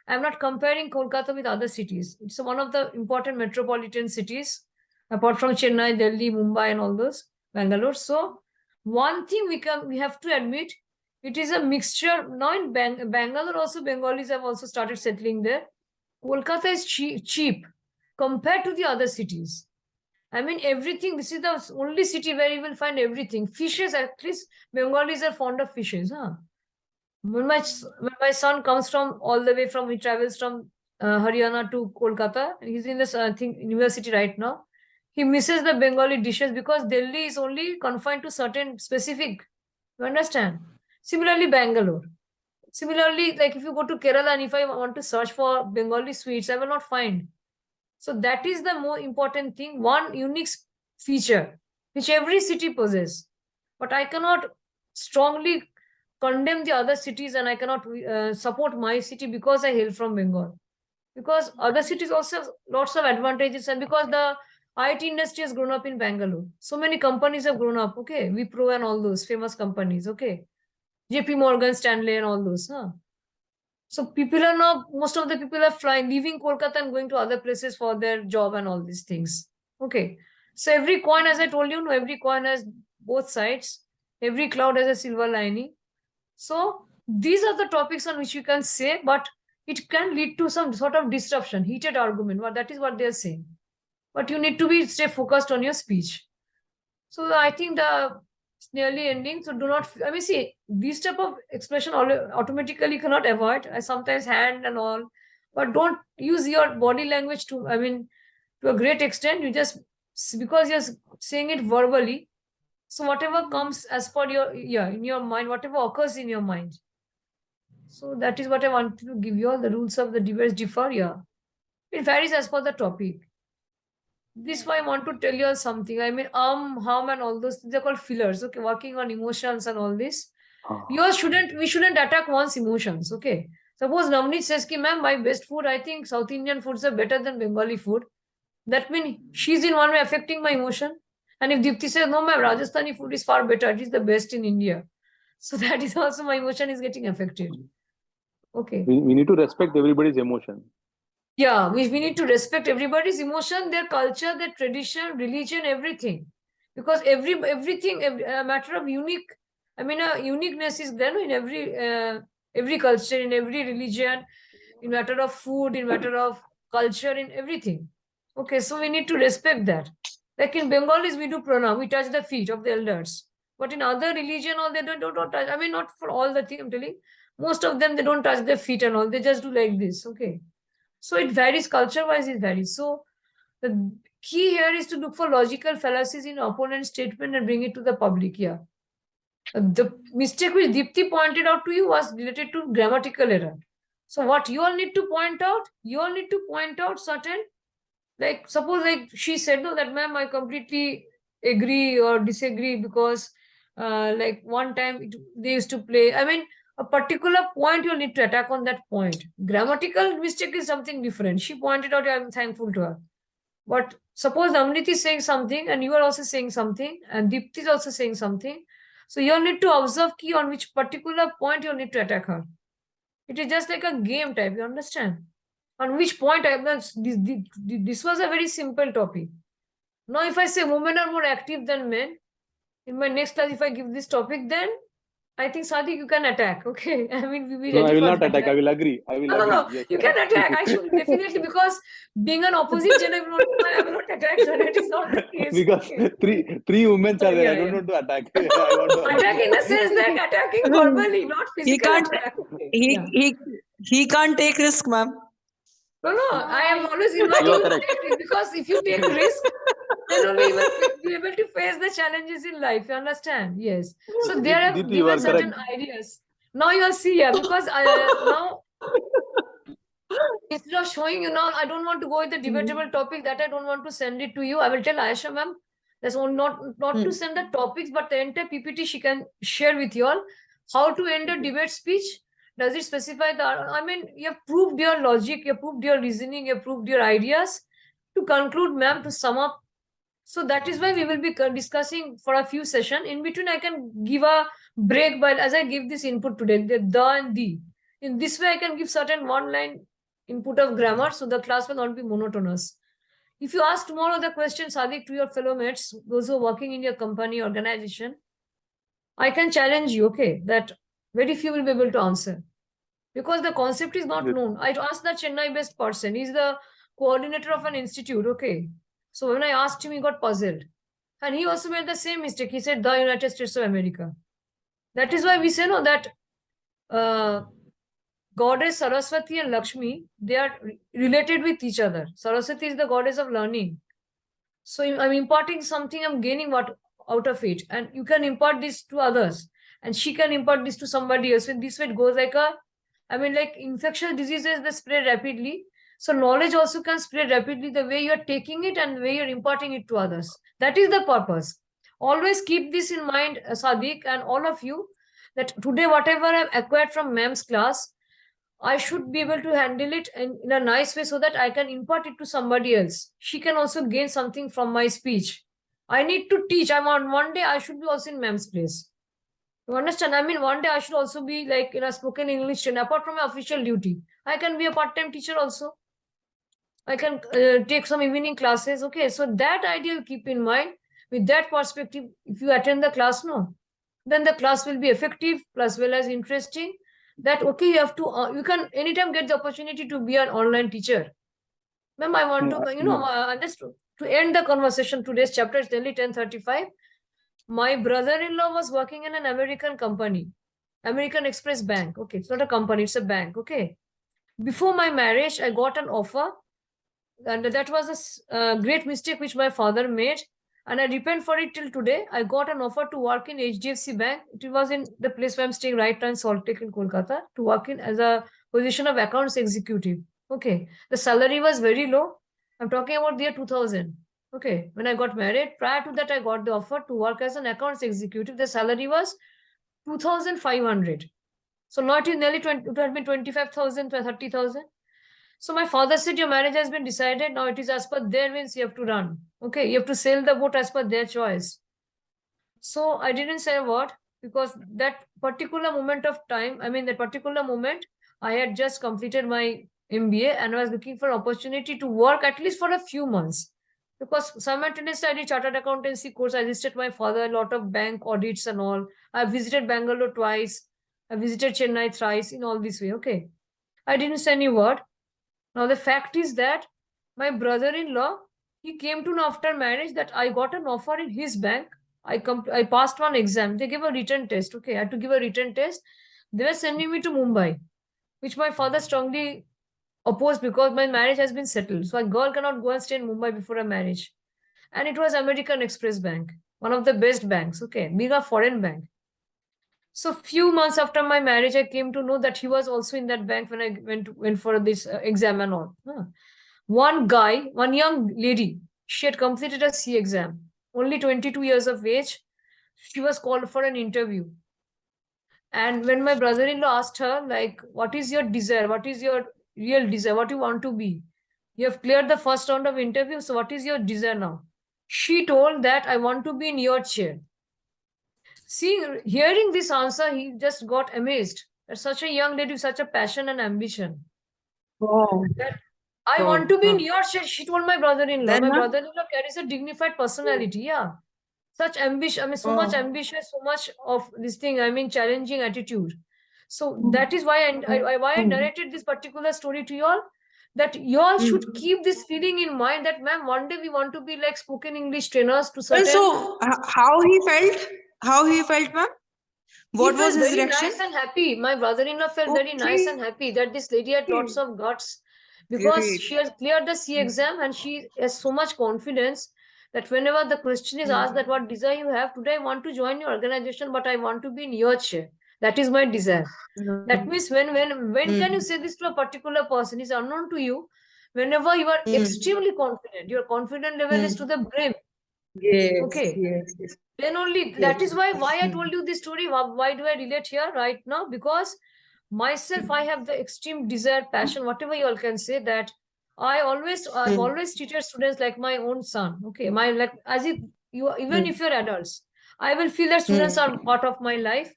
I'm not comparing Kolkata with other cities. It's one of the important metropolitan cities, apart from Chennai, Delhi, Mumbai, and all those, Bangalore. So, one thing we have to admit, it is a mixture. Now in Bangalore also, Bengalis have also started settling there. Kolkata is cheap compared to the other cities. I mean, everything. This is the only city where you will find everything. Fishes, at least Bengalis are fond of fishes. When my son comes from all the way from, he travels from Haryana to Kolkata. He's in this university right now. He misses the Bengali dishes because Delhi is only confined to certain specific. You understand? Similarly, Bangalore. Similarly, like if you go to Kerala and if I want to search for Bengali sweets, I will not find. So that is the more important thing, one unique feature which every city possesses. But I cannot strongly condemn the other cities and I cannot support my city because I hail from Bengal. Because other cities also have lots of advantages and because the IT industry has grown up in Bangalore. So many companies have grown up, okay? Wipro and all those famous companies, okay? JP Morgan, Stanley and all those, So people are now, most of the people are flying, leaving Kolkata and going to other places for their job and all these things. Okay. So every coin, as I told you, every coin has both sides. Every cloud has a silver lining. So these are the topics on which you can say, but it can lead to some sort of disruption, heated argument. Well, that is what they are saying. But you need to stay focused on your speech. So I think it's nearly ending. So do not, I mean, see, these type of expression automatically cannot avoid. I sometimes hand and all, but don't use your body language to, I mean, to a great extent. You just, because you're saying it verbally. So whatever comes as per your, in your mind, whatever occurs in your mind. So that is what I want to give you all. The rules of the debates differ, It varies as per the topic. This why I want to tell you all something. I mean, harm, and all those they're called fillers. Okay, working on emotions and all this. We shouldn't attack one's emotions. Okay. Suppose Navneet says, "Ki ma'am, my best food, I think South Indian foods are better than Bengali food." That means she's in one way affecting my emotion. And if Dipti says, "No, ma'am, Rajasthani food is far better. It is the best in India." So that is also my emotion is getting affected. Okay. We need to respect everybody's emotion. Yeah, we need to respect everybody's emotion, their culture, their tradition, religion, everything. Because everything, a matter of unique, I mean, a uniqueness is there in every culture, in every religion, in matter of food, in matter of culture, in everything. Okay, so we need to respect that. Like in Bengalis, we do pranam, we touch the feet of the elders. But in other religion, all they don't touch. I mean, not for all the thing I'm telling. Most of them, they don't touch their feet and all. They just do like this. Okay. So it varies, culture-wise it varies. So the key here is to look for logical fallacies in opponent's statement and bring it to the public. The mistake which Dipti pointed out to you was related to grammatical error. So what you all need to point out, certain, like suppose like she said, no, that ma'am, I completely agree or disagree because like one time they used to play. I mean, a particular point you need to attack on that point. Grammatical mistake is something different. She pointed out, I'm thankful to her. But suppose Navneet is saying something and you are also saying something and Dipti is also saying something. So you all need to observe key on which particular point you need to attack her. It is just like a game type, you understand? On which point this was a very simple topic. Now if I say women are more active than men, in my next class if I give this topic, then I think Sadiq, you can attack. Okay, I mean, we No, I ready will for not that. attack. I will agree. No. Yes. You can attack. I should definitely, because being an opposite gender, I will not attack. So that is not the case. Because Okay. three women are there. Yeah, I don't yeah. want to attack. I want to Attack in the sense that attacking verbally, not physical can't- attack. Okay. He can't take risk, ma'am. No, I am always You inviting are you to correct. take risk, because if you take risk, then only you will be able to face the challenges in life. You understand? Yes. So there I have Diti, you given are certain correct. ideas. Now you see, yeah, because now instead of showing you now, I don't want to go with the debatable topic that I don't want to send it to you. I will tell Aisha ma'am, that's all not to send the topics, but the entire PPT she can share with you all. How to end a debate speech? Does it specify the? I mean, you have proved your logic, you have proved your reasoning, you have proved your ideas. To conclude, ma'am, to sum up. So that is why we will be discussing for a few sessions. In between, I can give a break, but as I give this input today, the and the. In this way, I can give certain one-line input of grammar, so the class will not be monotonous. If you ask tomorrow the question, Sadiq, to your fellow mates, those who are working in your company, organization, I can challenge you, okay, that very few will be able to answer. Because the concept is not Yes. known. I asked the Chennai-based person, he's the coordinator of an institute, okay. So when I asked him, he got puzzled. And he also made the same mistake. He said, the United States of America. That is why we say, no, that goddess Saraswati and Lakshmi, they are related with each other. Saraswati is the goddess of learning. So I'm imparting something, I'm gaining what out of it. And you can impart this to others. And she can impart this to somebody else. In this way, it goes like like infectious diseases, they spread rapidly. So knowledge also can spread rapidly the way you're taking it and the way you're imparting it to others. That is the purpose. Always keep this in mind, Sadiq, and all of you, that today, whatever I've acquired from ma'am's class, I should be able to handle it in a nice way so that I can impart it to somebody else. She can also gain something from my speech. I need to teach. I'm on one day, I should be also in ma'am's place. You understand? I mean, one day I should also be like in a spoken English, and apart from my official duty, I can be a part-time teacher also. I can take some evening classes. Okay, so that idea you keep in mind. With that perspective, if you attend the class, no, then the class will be effective as well as interesting. That okay, you have to you can anytime get the opportunity to be an online teacher. Ma'am, I want to just to end the conversation. Today's chapter is nearly 10:35. My brother-in-law was working in an American company, American Express Bank. Okay, it's not a company, it's a bank. Okay, before my marriage, I got an offer, and that was a great mistake which my father made, and I repent for it till today. I got an offer to work in HDFC Bank. It was in the place where I'm staying right now in Salt Lake in Kolkata, to work in as a position of accounts executive. Okay, the salary was very low. I'm talking about the year 2000. Okay, when I got married, prior to that, I got the offer to work as an accounts executive. The salary was 2,500. So not in nearly 20, it had been 25,000 to 30,000. So my father said, your marriage has been decided. Now it is as per their means, you have to run. Okay, you have to sail the boat as per their choice. So I didn't say a word, because that particular moment of time, that particular moment, I had just completed my MBA and I was looking for opportunity to work at least for a few months. Because simultaneously I did chartered accountancy course. I visited my father, a lot of bank audits and all. I visited Bangalore twice. I visited Chennai thrice in all this way. Okay. I didn't say any word. Now the fact is that my brother-in-law, he came to know after marriage that I got an offer in his bank. I passed one exam. They gave a written test. Okay, I had to give a written test. They were sending me to Mumbai, which my father strongly opposed because my marriage has been settled. So a girl cannot go and stay in Mumbai before a marriage. And it was American Express Bank, one of the best banks. Okay, bigger foreign bank. So few months after my marriage, I came to know that he was also in that bank when I went for this exam and all. One young lady, she had completed a C exam, only 22 years of age. She was called for an interview. And when my brother-in-law asked her, like, what is your desire? What is your real desire? What you want to be? You have cleared the first round of interview. So what is your desire now? She told that I want to be in your chair. Hearing this answer, he just got amazed. That such a young lady with such a passion and ambition. Oh. That I want to be in your chair. She told my brother-in-law. Then, My ma'am? brother-in-law carries a dignified personality. Yeah. Such ambition. So much ambition, so much of this thing. Challenging attitude. So that is why I narrated this particular story to you all. That you all should keep this feeling in mind that, ma'am, one day we want to be like spoken English trainers to certain. So how he felt? How he felt, ma'am? What He was felt his very reaction? nice and happy. My brother-in-law felt very nice and happy that this lady had lots of guts. because Great. she has cleared the C exam and she has so much confidence that whenever the question is asked that what desire you have, today I want to join your organization, but I want to be in your chair. That is my desire. That means when can you say this to a particular person is unknown to you. Whenever you are extremely confident, your confident level is to the brim. Yes, Okay. yes. Then only that is why I told you this story. Why do I relate here right now? Because myself, I have the extreme desire, passion, whatever you all can say, that I've always treated students like my own son. Okay, my like as if you even if you're adults, I will feel that students are part of my life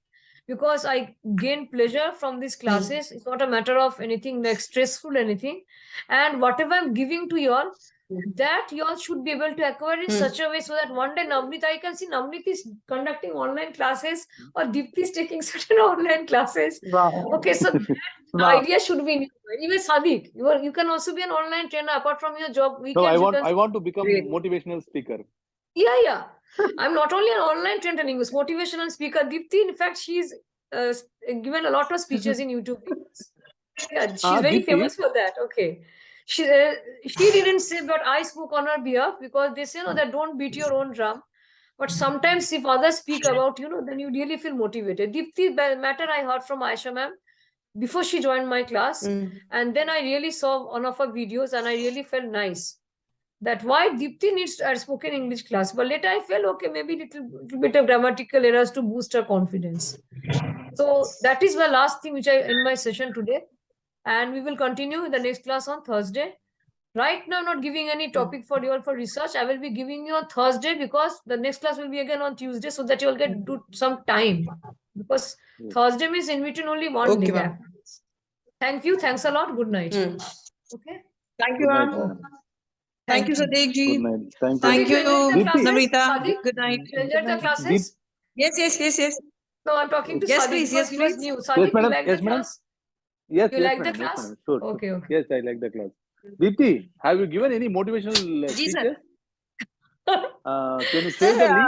because I gain pleasure from these classes. It's not a matter of anything like stressful anything, and whatever I'm giving to you all, that you all should be able to acquire in such a way so that one day Navneet, I can see Navneet is conducting online classes or Deepti is taking certain online classes. Wow. Okay, so that Wow. idea should be in your mind. Even Sadiq, you can also be an online trainer apart from your job. No, Weekends, you can. I want to become Great. motivational speaker. Yeah. I'm not only an online trainer, English motivational speaker. Deepti, in fact, she's given a lot of speeches in YouTube videos. Yeah, she's very Deepti? famous for that. Okay. She didn't say, but I spoke on her behalf because they say, no, that don't beat your own drum. But sometimes if others speak about, then you really feel motivated. Deepti matter I heard from Aisha ma'am before she joined my class. And then I really saw one of her videos and I really felt nice. That why Deepti needs a spoken English class. But later I felt, okay, maybe little bit of grammatical errors to boost her confidence. So that is my last thing which I end my session today. And we will continue in the next class on Thursday. Right now, I'm not giving any topic for you all for research. I will be giving you on Thursday because the next class will be again on Tuesday so that you all get do some time. Because Thursday means in between only one day Okay, gap. ma'am. Thank you. Thanks a lot. Good night. Okay. Thank you, Good night, ma'am. madam. Thank you, Sadiq ji. Good night. Thank you. Thank Sadiq, you enjoyed the you, classes? Namrita. Sadiq, Good night. you enjoyed the classes? Yes. No, I'm talking to Yes, Sadiq please. because Yes, he was please. new. Yes, Sadiq, you madam. like Yes, the madam. class? Yes, You yes, like the madam. Yes, class? madam. Sure. Okay. Yes, I like the class. Deepti, have you given any motivational Ji, sir. speeches? Can you share the link?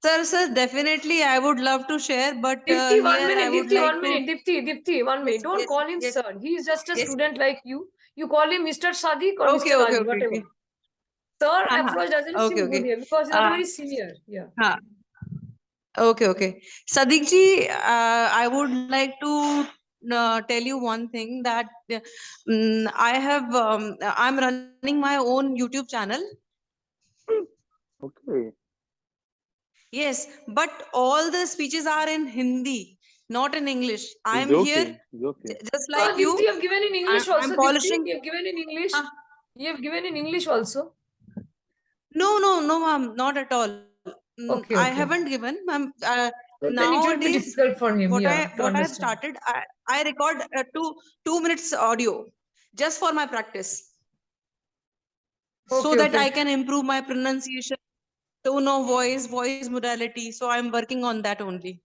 Sir, definitely I would love to share, but Dipti, one here I minute, would Dipti, like one to. minute, Dipti, 1 minute. Don't Yes, call him yes. sir. He is just a Yes. student like you. You call him Mr. Sadiq or Okay, Mr. okay, Ali, okay, whatever. okay. Sir Uh-huh. approach doesn't Okay, seem good okay. here because he's not very senior. Yeah. Okay. Sadiq ji, I would like to tell you one thing that I'm running my own YouTube channel. Okay. Yes, but all the speeches are in Hindi, not in English. I'm It's here okay. It's okay. just Oh, like you. Dipti, you have given in English also. I'm Dipti, polishing. you have given in English. Huh? You have given in English also. No, ma'am, not at all. Okay, I okay. haven't given, ma'am. Then it will be Nowadays, difficult for him. what Yeah, to I have understand. started, I record 2 minutes audio just for my practice, so Okay, that okay. I can improve my pronunciation, tone of voice modality. So I'm working on that only.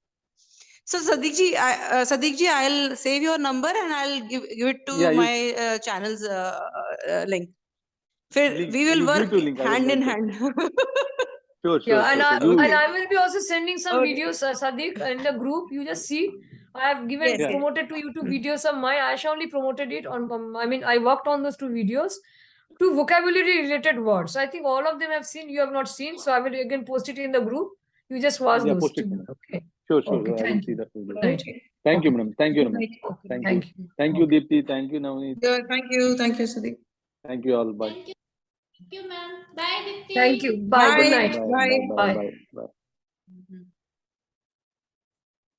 So Sadiq ji, I'll save your number and I'll give it to Yeah, my channel's link. Link. We will You give work it to link. I will hand in make it. hand. Sure. Yeah, and Okay. I will be also sending some Okay. videos, Sadiq, in the group. You just see. I have given Yes, promoted to YouTube videos of my. Aisha only promoted it on. I worked on those 2 videos, 2 vocabulary related words. I think all of them have seen. You have not seen, so I will again post it in the group. You just watch Yeah, those post it, 2. madam. Okay. Sure. Okay, I will thank see you. that video. Good night. Thank you, Okay. madam. Thank you, madam. Okay, Thank thank you. you. Thank you, Okay. Deepti. Thank you, Navneet. Thank you, Sadiq. Thank you all. Bye. Thank you, ma'am. Bye, Dipti. Thank you. Bye. Good Bye. night. Bye. Bye. Bye. Mhm.